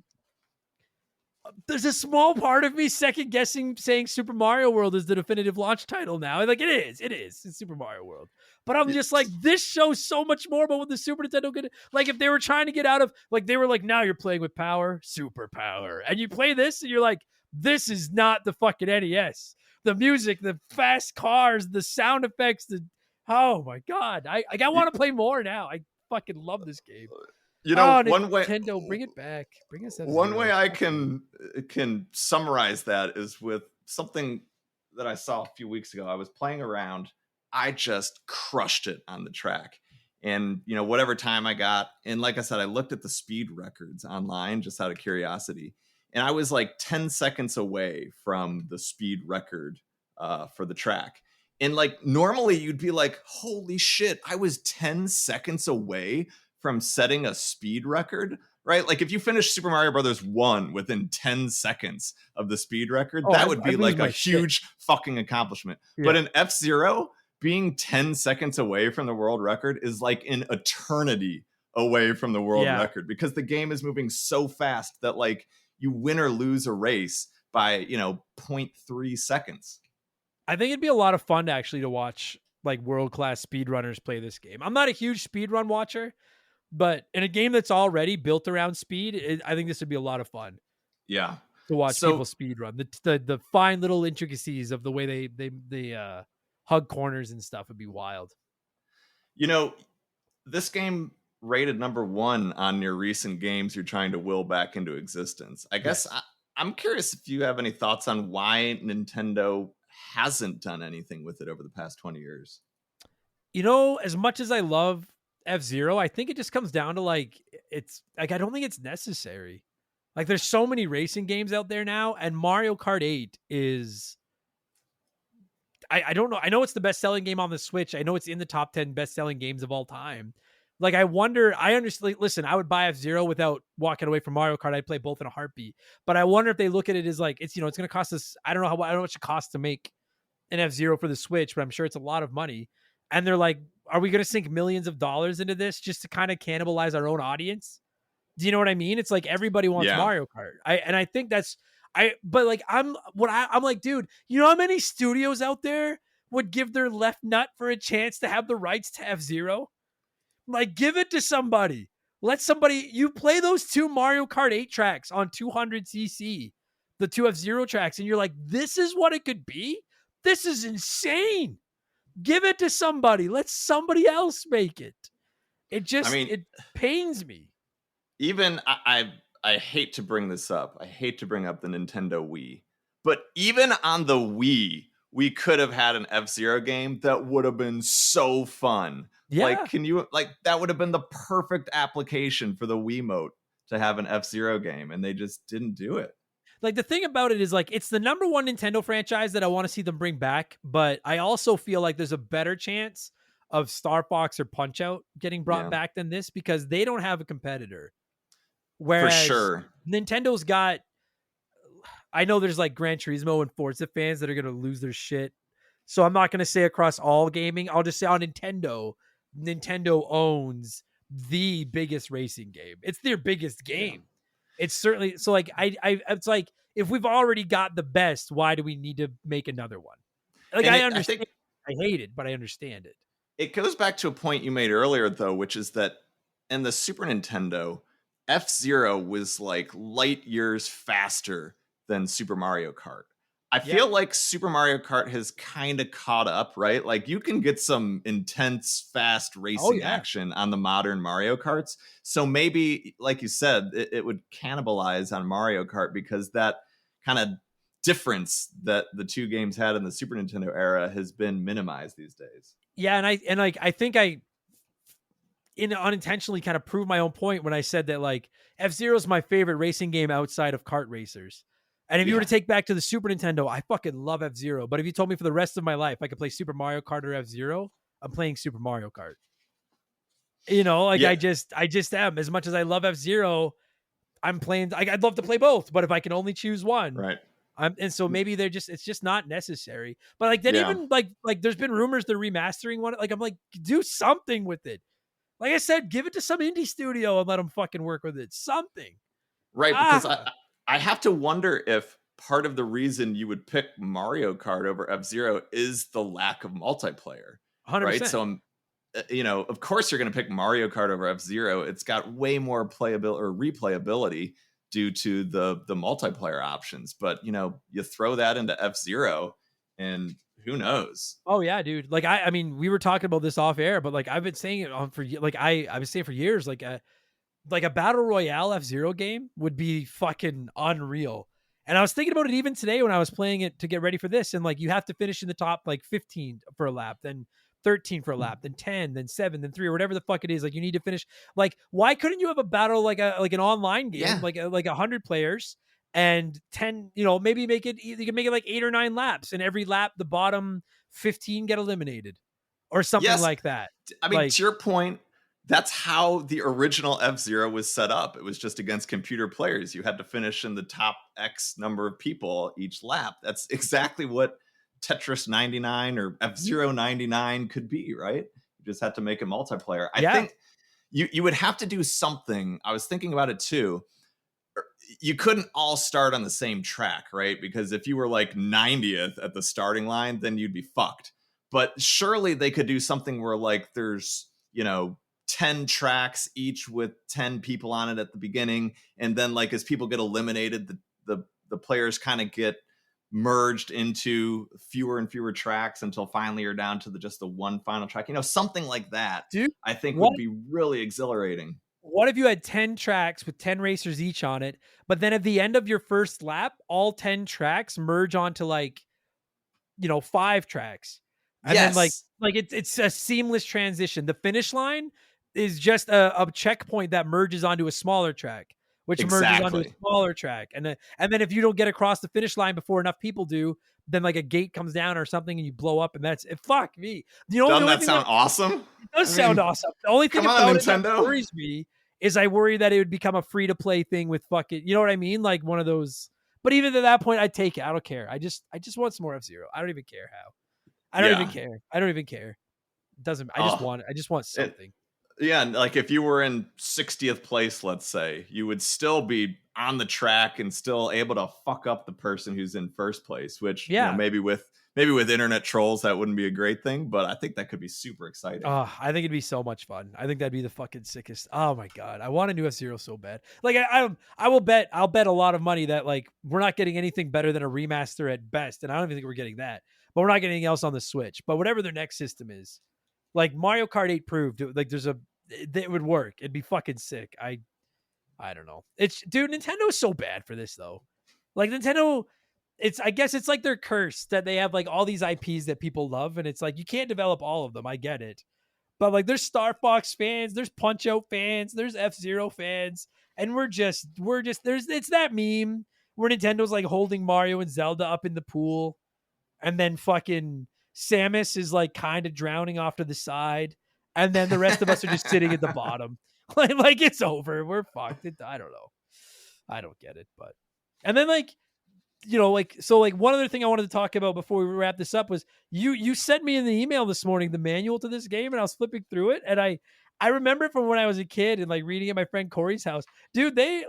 there's a small part of me second guessing saying Super Mario World is the definitive launch title now. Like, it is. It's Super Mario World. But I'm just like, this shows so much more about what the Super Nintendo could, like, if they were trying to get out of, like, they were like, now you're playing with power, super power. And you play this and you're like, this is not the fucking NES. The music, the fast cars, the sound effects, oh my God. I want to play more now. I fucking love this game. One way, Nintendo, bring it back. Bring us one way I can summarize that is with something that I saw a few weeks ago. I was playing around. I just crushed it on the track. And, whatever time I got, and like I said, I looked at the speed records online just out of curiosity. And I was like 10 seconds away from the speed record for the track. And like, normally you'd be like, holy shit, I was 10 seconds away from setting a speed record, right? Like if you finish Super Mario Brothers 1 within 10 seconds of the speed record, that would be like a huge fucking accomplishment. Yeah. But in F-Zero, being 10 seconds away from the world record is like an eternity away from the world record, because the game is moving so fast that like you win or lose a race by, 0.3 seconds. I think it'd be a lot of fun actually to watch like world-class speedrunners play this game. I'm not a huge speedrun watcher, but in a game that's already built around speed, I think this would be a lot of fun. Yeah, to watch people speedrun the fine little intricacies of the way they hug corners and stuff would be wild. This game rated number 1 on your recent games you're trying to will back into existence. I guess I'm curious if you have any thoughts on why Nintendo hasn't done anything with it over the past 20 years. As much as I love F-Zero, I think it just comes down to like, it's like, I don't think it's necessary. Like there's so many racing games out there now, and Mario Kart 8 is, I don't know. I know it's the best selling game on the Switch. I know it's in the top 10 best selling games of all time. Like I understand, listen, I would buy F-Zero without walking away from Mario Kart. I'd play both in a heartbeat, but I wonder if they look at it as like, it's, it's going to cost us, I don't know how much it costs to make an F-Zero for the Switch, but I'm sure it's a lot of money. And they're like, are we going to sink millions of dollars into this just to kind of cannibalize our own audience? Do you know what I mean? It's like everybody wants Mario Kart. I think that's, but like, I'm like, dude, you know how many studios out there would give their left nut for a chance to have the rights to F-Zero? Like, give it to somebody. You play those 2 Mario Kart 8 tracks on 200cc, the 2 F-Zero tracks, and you're like, this is what it could be? This is insane. Give it to somebody. Let somebody else make it. It just, it pains me. Even I hate to bring this up. I hate to bring up the Nintendo Wii, but even on the Wii, we could have had an F-Zero game that would have been so fun. Yeah. Like, that would have been the perfect application for the Wiimote to have an F-Zero game, and they just didn't do it. Like, the thing about it is, like, it's the number 1 Nintendo franchise that I want to see them bring back, but I also feel like there's a better chance of Star Fox or Punch-Out getting brought back than this, because they don't have a competitor. Whereas for sure, Nintendo's got, I know there's like Gran Turismo and Forza fans that are going to lose their shit. So I'm not going to say across all gaming. I'll just say on Nintendo owns the biggest racing game. It's their biggest game. It's certainly, so like, it's like, if we've already got the best, why do we need to make another one? Like, I understand. I hate it, but I understand it. It goes back to a point you made earlier, though, which is that in the Super Nintendo, F-Zero was like light years faster than Super Mario Kart. I feel like Super Mario Kart has kind of caught up, right? Like you can get some intense, fast racing action on the modern Mario Karts. So maybe, like you said, it would cannibalize on Mario Kart because that kind of difference that the two games had in the Super Nintendo era has been minimized these days. Yeah, and I think I unintentionally kind of proved my own point when I said that like F-Zero is my favorite racing game outside of kart racers. And if you were to take back to the Super Nintendo, I fucking love F-Zero. But if you told me for the rest of my life I could play Super Mario Kart or F-Zero, I'm playing Super Mario Kart. You know, like I just am. As much as I love F-Zero, I'm playing. I'd love to play both, but if I can only choose one, right? And so maybe it's just not necessary. But like then even like there's been rumors they're remastering one. Like I'm like, do something with it. Like I said, give it to some indie studio and let them fucking work with it. Something. Right, because I have to wonder if part of the reason you would pick Mario Kart over F-Zero is the lack of multiplayer. 100%. Right? So, you know, of course you're going to pick Mario Kart over F-Zero. It's got way more playability or replayability due to the multiplayer options. But, you know, you throw that into F-Zero and who knows? Oh yeah, dude. Like I mean, we were talking about this off air, but like I've been saying it on for like I was saying for years, like a battle royale F-Zero game would be fucking unreal. And I was thinking about it even today when I was playing it to get ready for this. And like you have to finish in the top like 15 for a lap, then 13 for a lap, then 10, then 7, then 3, or whatever the fuck it is. Like you need to finish. Like why couldn't you have a battle like an online game, like 100 players? And 10, you know, maybe you can make it like 8 or 9 laps, and every lap the bottom 15 get eliminated or something like that. I mean, to your point, that's how the original F-Zero was set up. It was just against computer players. You had to finish in the top X number of people each lap. That's exactly what Tetris 99 or F-Zero 99 could be, right? You just had to make a multiplayer. I think you would have to do something. I was thinking about it too. You couldn't all start on the same track, right? Because if you were like 90th at the starting line, then you'd be fucked. But surely they could do something where like there's, you know, 10 tracks each with 10 people on it at the beginning. And then like as people get eliminated, the players kind of get merged into fewer and fewer tracks until finally you're down to just the one final track. You know, something like that, dude, I think would be really exhilarating. What if you had 10 tracks with 10 racers each on it, but then at the end of your first lap, all 10 tracks merge onto like, you know, 5 tracks. And then like it's a seamless transition. The finish line is just a checkpoint that merges onto a smaller track, which merges onto a smaller track. And then if you don't get across the finish line before enough people do, then like a gate comes down or something and you blow up, and that's it. Fuck me. Doesn't that sound awesome? It does sound awesome. The only thing about it that worries me is I worry that it would become a free to play thing with fucking, you know what I mean? Like one of those, but even at that point, I'd take it. I don't care. I just want some more F-Zero. I don't even care how. I don't even care. It doesn't, I just want something. Like if you were in 60th place, let's say, you would still be on the track and still able to fuck up the person who's in first place, which you know, maybe with internet trolls that wouldn't be a great thing, but I think that could be super exciting. I think it'd be so much fun. I think that'd be the fucking sickest. Oh my god, I want a new F-Zero so bad. Like I'll bet a lot of money that like we're not getting anything better than a remaster at best, and I don't even think we're getting that. But we're not getting anything else on the Switch. But whatever their next system is, like Mario Kart 8 proved, like it would work. It'd be fucking sick. I don't know. Nintendo is so bad for this though. Like Nintendo, I guess it's like they're cursed that they have like all these IPs that people love, and it's like you can't develop all of them. I get it, but like there's Star Fox fans, there's Punch Out fans, there's F-Zero fans, and we're just it's that meme where Nintendo's like holding Mario and Zelda up in the pool, and then fucking Samus is like kind of drowning off to the side, and then the rest of us are just sitting at the bottom. Like it's over. We're fucked. I don't know. I don't get it, but and then like, you know, like so like one other thing I wanted to talk about before we wrap this up was you sent me in the email this morning the manual to this game, and I was flipping through it, and I remember from when I was a kid and like reading at my friend Corey's house, dude, they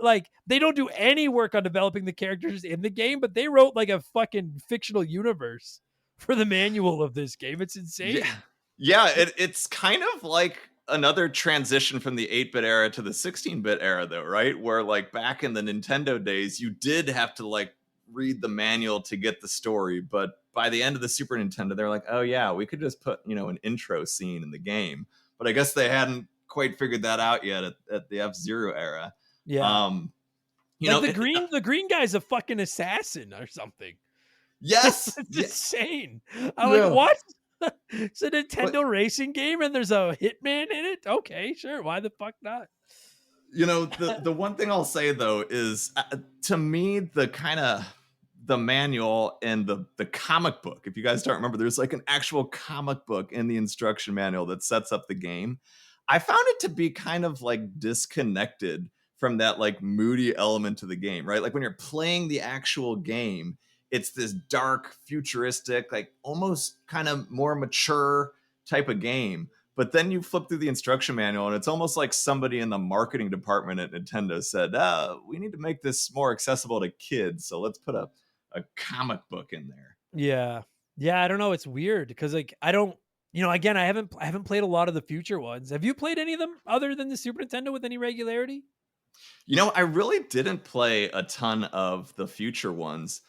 don't do any work on developing the characters in the game, but they wrote like a fucking fictional universe for the manual of this game. It's insane. Yeah, it's kind of like another transition from the 8-bit era to the 16-bit era though, right? Where like back in the Nintendo days, you did have to like read the manual to get the story, but by the end of the Super Nintendo, they're like, oh yeah, we could just put, an intro scene in the game. But I guess they hadn't quite figured that out yet at the F-Zero era. Yeah. The green guy's a fucking assassin or something. Yes. It's insane. I'm like, what? It's a Nintendo racing game and there's a hitman in it? Okay, sure. Why the fuck not? The one thing I'll say though is to me, the manual and the comic book, if you guys don't remember, there's like an actual comic book in the instruction manual that sets up the game. I found it to be kind of like disconnected from that like moody element to the game, right? Like when you're playing the actual game, it's this dark, futuristic, like almost kind of more mature type of game. But then you flip through the instruction manual and it's almost like somebody in the marketing department at Nintendo said, we need to make this more accessible to kids. So let's put a comic book in there. Yeah. Yeah. I don't know. It's weird because like, I don't, again, I haven't played a lot of the future ones. Have you played any of them other than the Super Nintendo with any regularity? I really didn't play a ton of the future ones.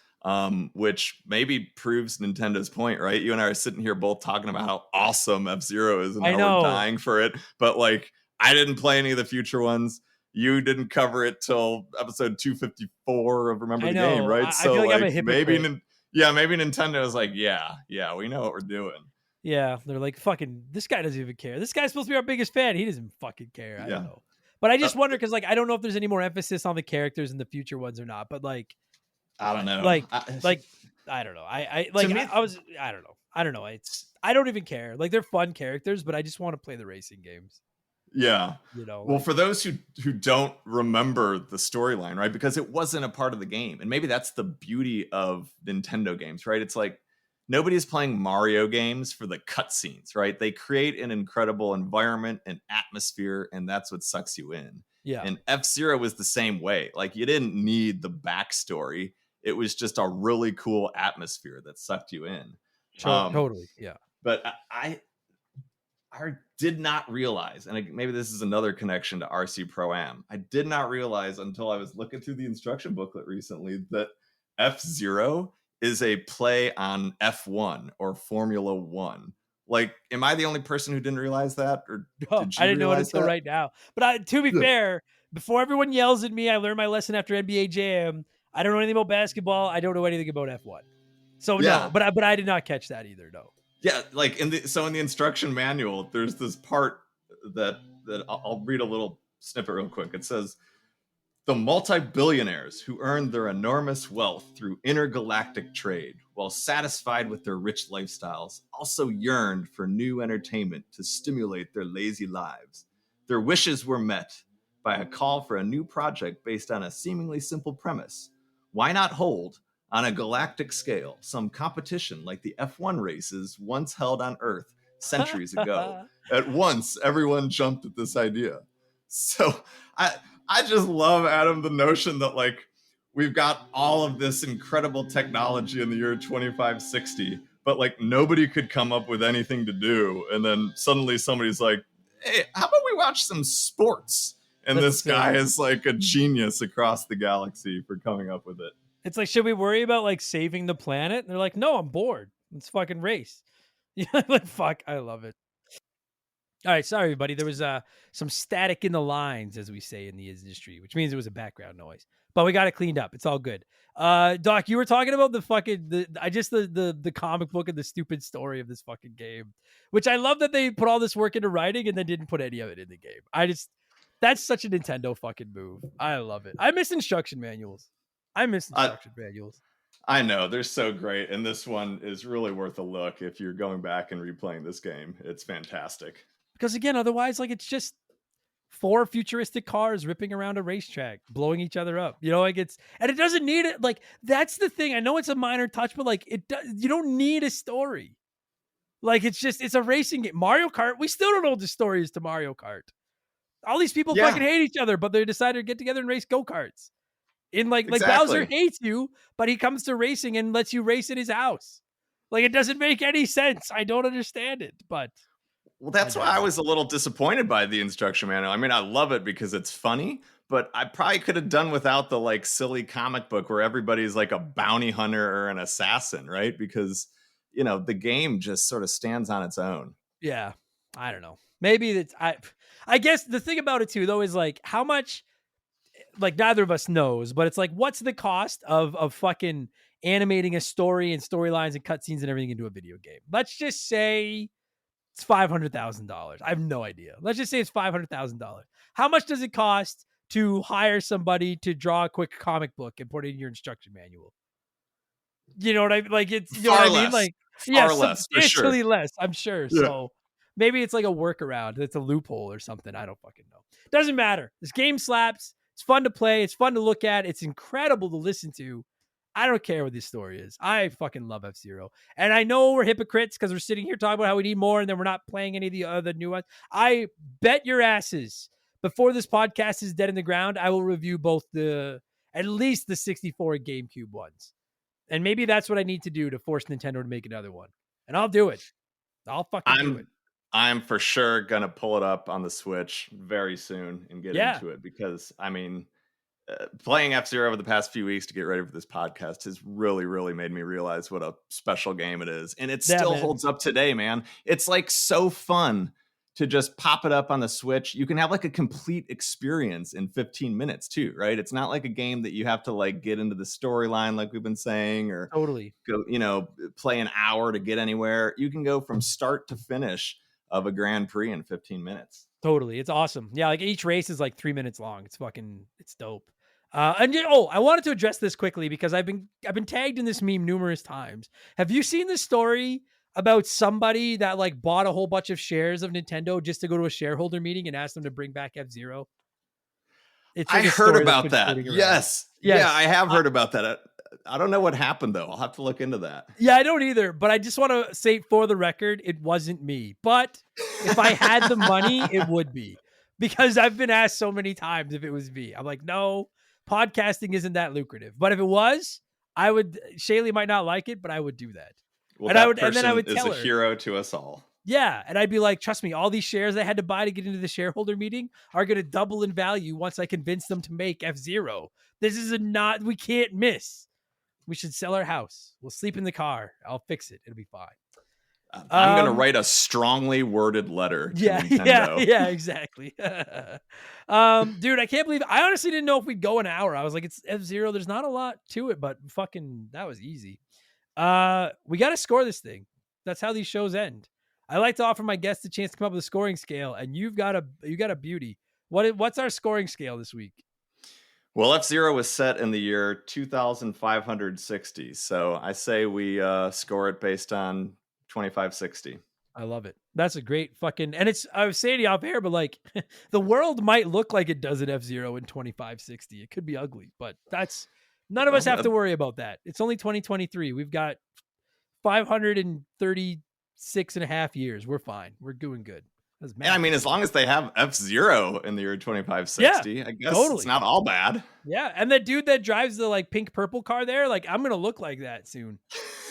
Which maybe proves Nintendo's point, right? You and I are sitting here both talking about how awesome F-Zero is and how we're dying for it. But like, I didn't play any of the future ones. You didn't cover it till episode 254 of Remember the Game, right? So I feel like I'm a hypocrite. maybe Nintendo is like, yeah, we know what we're doing. Yeah, they're like, fucking, this guy doesn't even care. This guy's supposed to be our biggest fan. He doesn't fucking care. I don't know. But I just wonder because like, I don't know if there's any more emphasis on the characters in the future ones or not. But like, I don't know. I don't know. I don't know. I don't even care. Like they're fun characters, but I just want to play the racing games. Yeah. Well, for those who don't remember the storyline, right? Because it wasn't a part of the game. And maybe that's the beauty of Nintendo games, right? It's like nobody's playing Mario games for the cutscenes, right? They create an incredible environment and atmosphere, and that's what sucks you in. Yeah. And F-Zero was the same way. Like you didn't need the backstory. It was just a really cool atmosphere that sucked you in. Totally. Yeah. But I did not realize, and maybe this is another connection to RC Pro-Am. I did not realize until I was looking through the instruction booklet recently that F-Zero is a play on F1 or Formula One. Like, am I the only person who didn't realize that? Or did you I didn't know it until right now. But to be fair, before everyone yells at me, I learned my lesson after NBA Jam. I don't know anything about basketball. I don't know anything about F1. So no, but I did not catch that either. No. Yeah, like in the instruction manual, there's this part that I'll read a little snippet real quick. It says, the multi-billionaires who earned their enormous wealth through intergalactic trade, while satisfied with their rich lifestyles, also yearned for new entertainment to stimulate their lazy lives. Their wishes were met by a call for a new project based on a seemingly simple premise. Why not hold, on a galactic scale, some competition like the F1 races once held on Earth centuries ago? At once, everyone jumped at this idea. So I just love, Adam, the notion that like we've got all of this incredible technology in the year 2560, but like nobody could come up with anything to do. And then suddenly somebody's like, hey, how about we watch some sports? And this guy is like a genius across the galaxy for coming up with it. It's like, should we worry about like saving the planet? And they're like, no, I'm bored. Let's fucking race. Yeah, like fuck, I love it. All right, sorry everybody. There was some static in the lines, as we say in the industry, which means it was a background noise. But we got it cleaned up. It's all good. Doc, you were talking about the comic book and the stupid story of this fucking game, which I love that they put all this work into writing and then didn't put any of it in the game. That's such a Nintendo fucking move. I love it. I miss instruction manuals. I know, they're so great, and this one is really worth a look if you're going back and replaying this game. It's fantastic. Because again, otherwise, like it's just 4 futuristic cars ripping around a racetrack, blowing each other up. And it doesn't need it. Like that's the thing. I know it's a minor touch, but like you don't need a story. Like it's a racing game. Mario Kart, we still don't know what the story is to Mario Kart. All these people fucking hate each other, but they decided to get together and race go-karts. Like Bowser hates you, but he comes to racing and lets you race in his house. Like it doesn't make any sense. I don't understand it, but well, that's why I was a little disappointed by the instruction manual. I mean, I love it because it's funny, but I probably could have done without the like silly comic book where everybody's like a bounty hunter or an assassin, right? Because, the game just sort of stands on its own. Yeah. I don't know. Maybe that's, I guess the thing about it too, though, is like how much, like neither of us knows, but it's like, what's the cost of fucking animating a story and storylines and cutscenes and everything into a video game? Let's just say it's $500,000. I have no idea. Let's just say it's $500,000. How much does it cost to hire somebody to draw a quick comic book and put it in your instruction manual? You know what I mean? Like it's, you know what I mean? Like, yeah, substantially less, I'm sure. Yeah. So maybe it's like a workaround. It's a loophole or something. I don't fucking know. Doesn't matter. This game slaps. It's fun to play. It's fun to look at. It's incredible to listen to. I don't care what this story is. I fucking love F-Zero. And I know we're hypocrites because we're sitting here talking about how we need more and then we're not playing any of the other new ones. I bet your asses before this podcast is dead in the ground, I will review at least the 64 GameCube ones. And maybe that's what I need to do to force Nintendo to make another one. And I'll do it. I'll fucking do it. I'm for sure going to pull it up on the Switch very soon and get into it because, playing F-Zero over the past few weeks to get ready for this podcast has really, really made me realize what a special game it is. And it still holds up today, man. It's like so fun to just pop it up on the Switch. You can have like a complete experience in 15 minutes too, right? It's not like a game that you have to like get into the storyline like we've been saying or totally go, play an hour to get anywhere. You can go from start to finish of a Grand Prix in 15 minutes. Totally. It's awesome. Yeah. Like each race is like 3 minutes long. It's dope. I wanted to address this quickly because I've been tagged in this meme numerous times. Have you seen the story about somebody that like bought a whole bunch of shares of Nintendo just to go to a shareholder meeting and ask them to bring back F-Zero? I heard about that. Yes. Yeah, I have heard about that. I don't know what happened though. I'll have to look into that. Yeah, I don't either, but I just want to say for the record, it wasn't me. But if I had the money, it would be. Because I've been asked so many times if it was me. I'm like, no, podcasting isn't that lucrative. But if it was, I would. Shaylee might not like it, but I would do that. Well, and then I would tell her, is a hero to us all. Yeah, and I'd be like, trust me, all these shares I had to buy to get into the shareholder meeting are going to double in value once I convince them to make F-Zero. This is we can't miss. We should sell our house. We'll sleep in the car. I'll fix it. It'll be fine. I'm going to write a strongly worded letter to Nintendo. Yeah, exactly. Dude, I can't believe I honestly didn't know if we'd go an hour. I was like, it's F-Zero. There's not a lot to it, but fucking that was easy. We got to score this thing. That's how these shows end. I like to offer my guests a chance to come up with a scoring scale, and you got a beauty. What's our scoring scale this week? Well, F-Zero was set in the year 2560. So I say we score it based on 2560. I love it. That's a great fucking, and I was saying it off air, but like the world might look like it does in F-Zero in 2560. It could be ugly, but none of us have to worry about that. It's only 2023. We've got 536 and a half years. We're fine. We're doing good. Yeah, I mean, as long as they have F-Zero in the year 2560, I guess it's not all bad. Yeah, and the dude that drives the like pink purple car there, like I'm gonna look like that soon.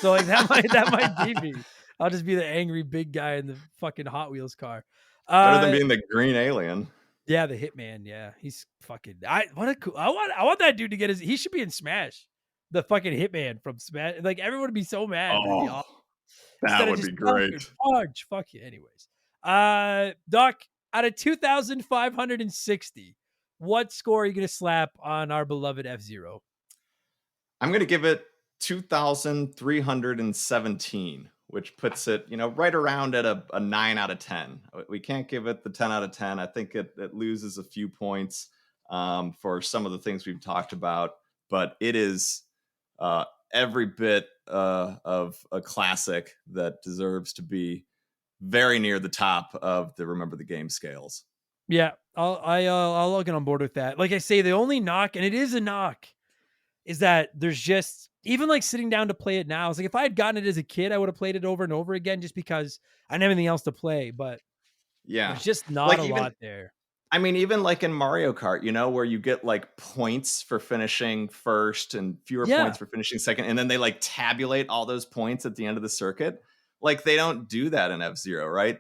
So like that might be me. I'll just be the angry big guy in the fucking Hot Wheels car. Better than being the green alien. Yeah, the Hitman. Yeah, he's fucking. I want that dude to get he should be in Smash. The fucking Hitman from Smash. Like everyone would be so mad. Oh, that would be great. Punch. Fuck you. Anyways. Doc, out of 2,560, what score are you going to slap on our beloved F-Zero? I'm going to give it 2,317, which puts it, right around at a 9 out of 10. We can't give it the 10 out of 10. I think it loses a few points for some of the things we've talked about, but it is every bit of a classic that deserves to be very near the top of the Remember the Game scales. Yeah, I'll get on board with that. Like I say, the only knock, and it is a knock, is that there's just, even like sitting down to play it now, it's like if I had gotten it as a kid, I would have played it over and over again just because I didn't have anything else to play. But yeah, there's just not a lot there. I mean, even like in Mario Kart, where you get like points for finishing first and fewer points for finishing second, and then they like tabulate all those points at the end of the circuit. Like they don't do that in F-Zero, right?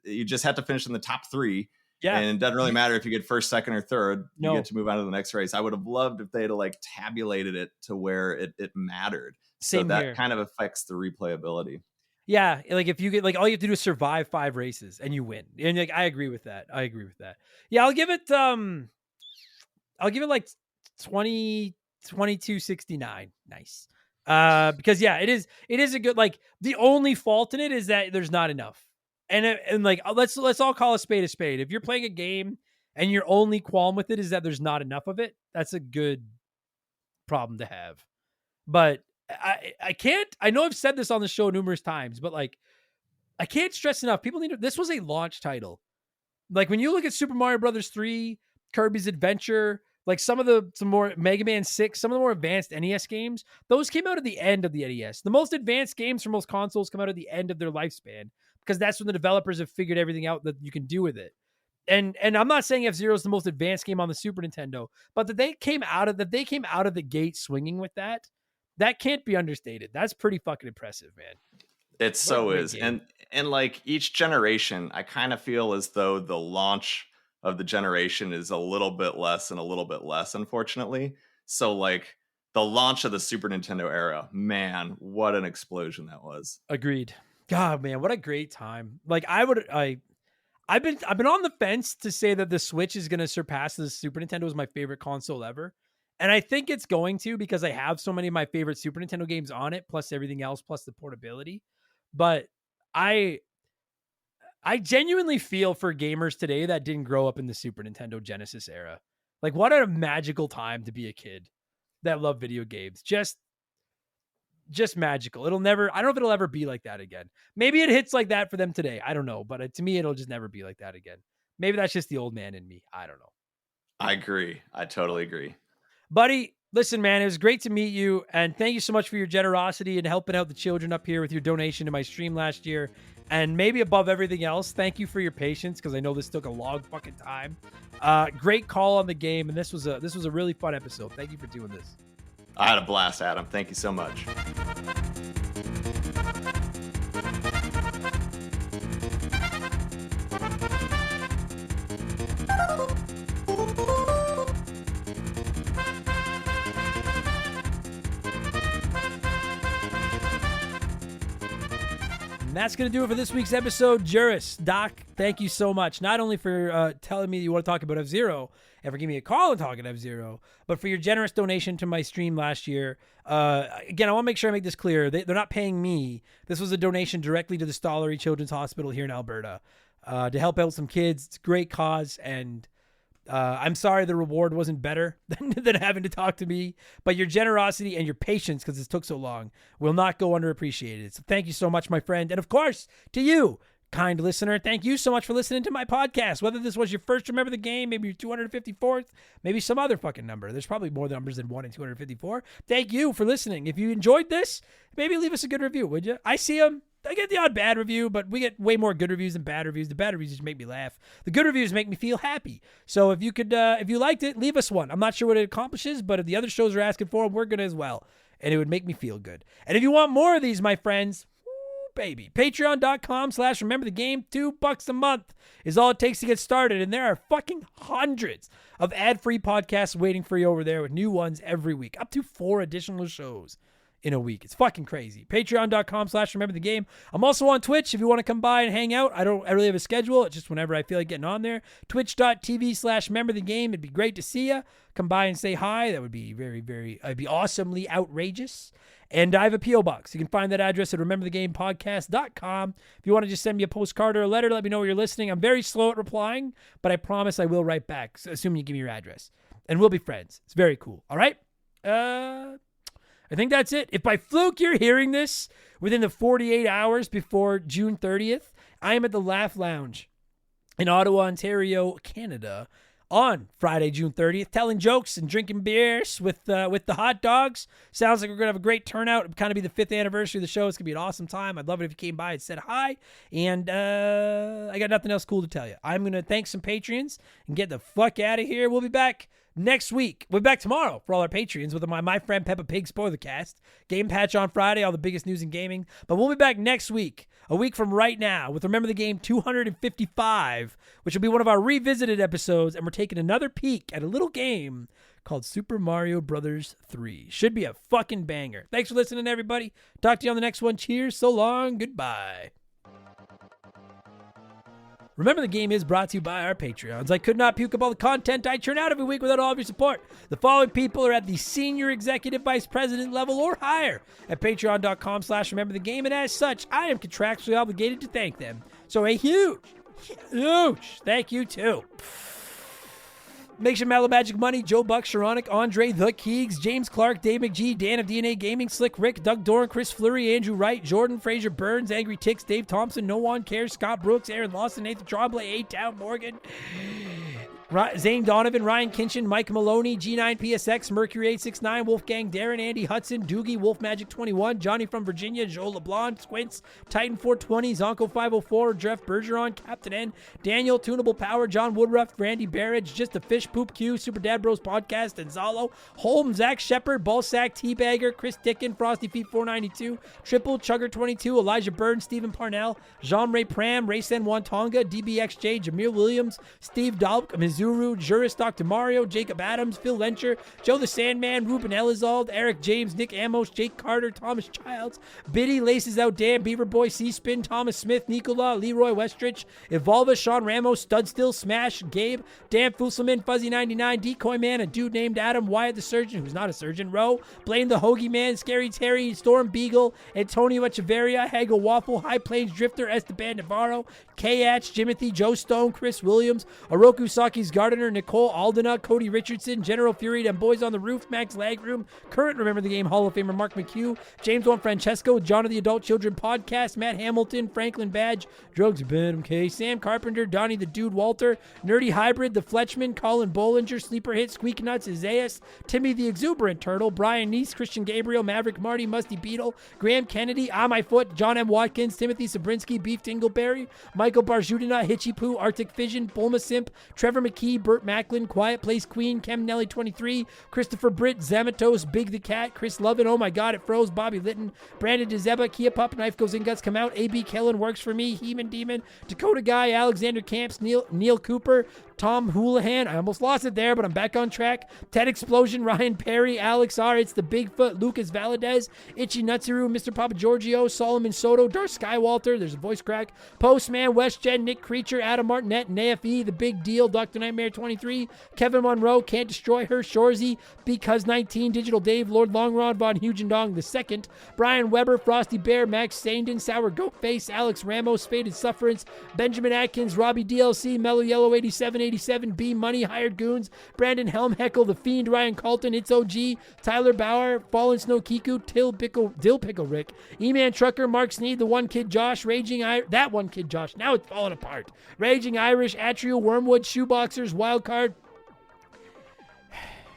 You just have to finish in the top 3, Yeah. And it doesn't really matter if you get first, second, or third. You get to move on to the next race. I would have loved if they'd have like tabulated it to where it mattered. Same so that here. kind of affects the replayability. Yeah, like if you get like all you have to do is survive 5 races and you win. And like I agree with that. Yeah, I'll give it like 2269. Nice. Because yeah, it is a good, like the only fault in it is that there's not enough. And like let's all call a spade a spade. If you're playing a game and your only qualm with it is that there's not enough of it, that's a good problem to have. But I can't, I know I've said this on the show numerous times, but like I can't stress enough. People need to, this was a launch title. Like when you look at Super Mario Brothers 3, Kirby's Adventure, like some more Mega Man 6, some of the more advanced NES games, those came out at the end of the NES. The most advanced games for most consoles come out at the end of their lifespan because that's when the developers have figured everything out that you can do with it. And I'm not saying F-Zero is the most advanced game on the Super Nintendo, but that they came out of the gate swinging with that can't be understated. That's pretty fucking impressive, man. It so is. And like each generation, I kind of feel as though the launch of the generation is a little bit less and a little bit less, unfortunately. So like the launch of the Super Nintendo era, man, what an explosion that was. Agreed. God, man, what a great time. Like I've been on the fence to say that the Switch is going to surpass the Super Nintendo as my favorite console ever. And I think it's going to because I have so many of my favorite Super Nintendo games on it, plus everything else, plus the portability. But I genuinely feel for gamers today that didn't grow up in the Super Nintendo Genesis era. Like what a magical time to be a kid that loved video games. Just magical. I don't know if it'll ever be like that again. Maybe it hits like that for them today. I don't know. But to me, it'll just never be like that again. Maybe that's just the old man in me. I don't know. I agree. I totally agree. Buddy, listen, man, it was great to meet you. And thank you so much for your generosity and helping out the children up here with your donation to my stream last year. And maybe above everything else, thank you for your patience because I know this took a long fucking time. Great call on the game. And this was a really fun episode. Thank you for doing this. I had a blast, Adam. Thank you so much. And that's going to do it for this week's episode. Juris, Doc, thank you so much. Not only for telling me you want to talk about F-Zero and for giving me a call and talking F-Zero, but for your generous donation to my stream last year. Again, I want to make sure I make this clear. They're not paying me. This was a donation directly to the Stollery Children's Hospital here in Alberta to help out some kids. It's a great cause, and I'm sorry the reward wasn't better than having to talk to me, but your generosity and your patience, because this took so long, will not go underappreciated. So thank you so much, my friend. And of course, to you, kind listener, thank you so much for listening to my podcast. Whether this was your first Remember the Game, maybe your 254th, maybe some other fucking number. There's probably more numbers than 1 and 254. Thank you for listening. If you enjoyed this, maybe leave us a good review, would you? I see them. I get the odd bad review, but we get way more good reviews than bad reviews. The bad reviews just make me laugh. The good reviews make me feel happy. So if you could, if you liked it, leave us one. I'm not sure what it accomplishes, but if the other shows are asking for them, we're good as well. And it would make me feel good. And if you want more of these, my friends, baby, patreon.com/remember the game. $2 a month is all it takes to get started. And there are fucking hundreds of ad-free podcasts waiting for you over there with new ones every week. Up to 4 additional shows in a week. It's fucking crazy. Patreon.com/remember the game. I'm also on Twitch if you want to come by and hang out. I really have a schedule. It's just whenever I feel like getting on there. Twitch.tv/remember the game. It'd be great to see you. Come by and say hi. That would be it'd be awesomely outrageous. And I have a P.O. Box. You can find that address at rememberthegamepodcast.com. If you want to just send me a postcard or a letter, let me know where you're listening. I'm very slow at replying, but I promise I will write back, assuming you give me your address. And we'll be friends. It's very cool. All right? I think that's it. If by fluke you're hearing this within the 48 hours before June 30th, I am at the Laugh Lounge in Ottawa, Ontario, Canada on Friday, June 30th, telling jokes and drinking beers with the hot dogs. Sounds like we're going to have a great turnout. It'll kind of be the 5th anniversary of the show. It's going to be an awesome time. I'd love it if you came by and said hi. And I got nothing else cool to tell you. I'm going to thank some Patreons and get the fuck out of here. We'll be back next week. We'll be back tomorrow for all our Patreons with my Friend Peppa Pig spoiler cast. Game Patch on Friday, all the biggest news in gaming. But we'll be back next week, a week from right now, with Remember the Game 255, which will be one of our revisited episodes, and we're taking another peek at a little game called Super Mario Brothers 3. Should be a fucking banger. Thanks for listening, everybody. Talk to you on the next one. Cheers, so long, goodbye. Remember the Game is brought to you by our Patreons. I could not puke up all the content I churn out every week without all of your support. The following people are at the senior executive vice president level or higher at patreon.com/rememberthegame, and as such, I am contractually obligated to thank them. So a huge thank you to Makes Your Mellow Magic Money, Joe Buck, Sharonic, Andre, The Keegs, James Clark, Dave McGee, Dan of DNA Gaming, Slick Rick, Doug Doran, Chris Fleury, Andrew Wright, Jordan, Fraser Burns, Angry Ticks, Dave Thompson, No One Cares, Scott Brooks, Aaron Lawson, Nathan Trombley, A-Town Morgan, Zane Donovan, Ryan Kinchin, Mike Maloney, G9PSX, Mercury 869, Wolfgang Darren, Andy Hudson, Doogie, Wolf Magic 21, Johnny from Virginia, Joe LeBlanc, Squints, Titan 420, Zonko 504, Jeff Bergeron, Captain N, Daniel, Tunable Power, John Woodruff, Randy Barrage, Just a Fish, Poop Q, Super Dad Bros Podcast, and Zalo, Holm, Zach Shepard, Ballsack, Teabagger, Chris Dickin, Frosty Feet 492, Triple, Chugger 22, Elijah Byrne, Stephen Parnell, Jean-Ray Pram, Raysen Wantonga, DBXJ, Jameer Williams, Steve Dalk, Mizuru, Juris, Dr. Mario, Jacob Adams, Phil Lencher, Joe the Sandman, Ruben Elizalde, Eric James, Nick Amos, Jake Carter, Thomas Childs, Biddy, Laces Out Dan, Beaver Boy, C-Spin, Thomas Smith, Nicola, Leroy Westrich, Evolva, Sean Ramos, Studstill, Smash, Gabe, Dan Fusselman, Fuzzy99, Decoy Man, a dude named Adam, Wyatt the Surgeon, who's not a surgeon, Roe, Blaine the Hoagie Man, Scary Terry, Storm Beagle, Antonio Echeverria, Hagel Waffle, High Plains Drifter, Esteban Navarro, K-Atch, Jimothy, Joe Stone, Chris Williams, Oroku Saki's Gardener, Nicole Aldena, Cody Richardson, General Fury, and Boys on the Roof, Max Lagroom, current Remember the Game Hall of Famer Mark McHugh, James Juan Francesco, John of the Adult Children Podcast, Matt Hamilton, Franklin Badge, Drugs Ben MK, Sam Carpenter, Donnie the Dude Walter, Nerdy Hybrid, The Fletchman, Colin Bollinger, Sleeper Hit, Squeak Nuts, Isaias, Timmy the Exuberant Turtle, Brian Neese, Christian Gabriel, Maverick Marty, Musty Beetle, Graham Kennedy, On My Foot, John M. Watkins, Timothy Sabrinsky, Beef Dingleberry, Michael Barjudina, Hitchy Poo, Arctic Fission, Bulma Simp, Trevor McKee, Burt Macklin, Quiet Place Queen, Chem Nelly 23, Christopher Britt, Zamatos, Big the Cat, Chris Lovin, Oh My God, It Froze, Bobby Litton, Brandon DeZeba, Kia Pup, Knife Goes In, Guts Come Out, AB Kellen Works For Me, Heeman Demon, Dakota Guy, Alexander Camps, Neil Cooper, Tom Houlihan, I almost lost it there, but I'm back on track. Ted Explosion, Ryan Perry, Alex R, It's the Bigfoot, Lucas Valadez, Itchy Nutsuru, Mr. Papa Giorgio, Solomon Soto, Darth Skywalter, there's a voice crack, Postman, WestGen, Nick Creature, Adam Martinet, and AFE, The Big Deal, Dr. Nightmare 23, Kevin Monroe, Can't Destroy Her, Shorzy, Because 19, Digital Dave, Lord Longrod, Von Hugendong II, Brian Weber, Frosty Bear, Max Sandin, Sour Goat Face, Alex Ramos, Faded Sufferance, Benjamin Atkins, Robbie DLC, Mellow Yellow 8787, B Money, Hired Goons, Brandon Helm, Heckle, The Fiend, Ryan Colton, It's OG, Tyler Bauer, Fallen Snow Kiku, Dill Pickle Rick, E-Man Trucker, Mark Sneed, The One Kid Josh, That One Kid Josh, now it's falling apart, Raging Irish, Atrial, Wormwood, Shoeboxers, Wildcard,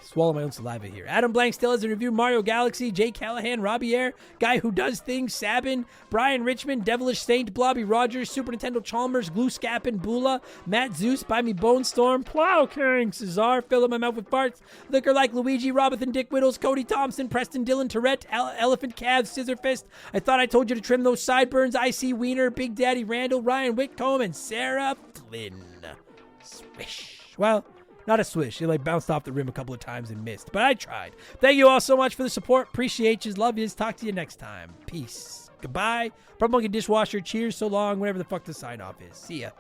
swallow my own saliva here. Adam Blank still has a review. Mario Galaxy, Jay Callahan, Robbie Air, Guy Who Does Things, Sabin, Brian Richmond, Devilish Saint, Blobby Rogers, Super Nintendo Chalmers, Glue Scappin, Bula, Matt Zeus, Buy Me Bone Storm, Plow Carrying Cesar, Fill Up My Mouth with Farts, Liquor Like Luigi, Robinson Dick Whittles, Cody Thompson, Preston Dillon, Tourette, Elephant Calves, Scissor Fist, I Thought I Told You to Trim Those Sideburns, IC Wiener, Big Daddy Randall, Ryan Whitcomb, and Sarah Flynn. Swish. Well, not a swish. It bounced off the rim a couple of times and missed. But I tried. Thank you all so much for the support. Appreciate you. Love yous. Talk to you next time. Peace. Goodbye. From Monkey Dishwasher. Cheers. So long. Whatever the fuck the sign off is. See ya.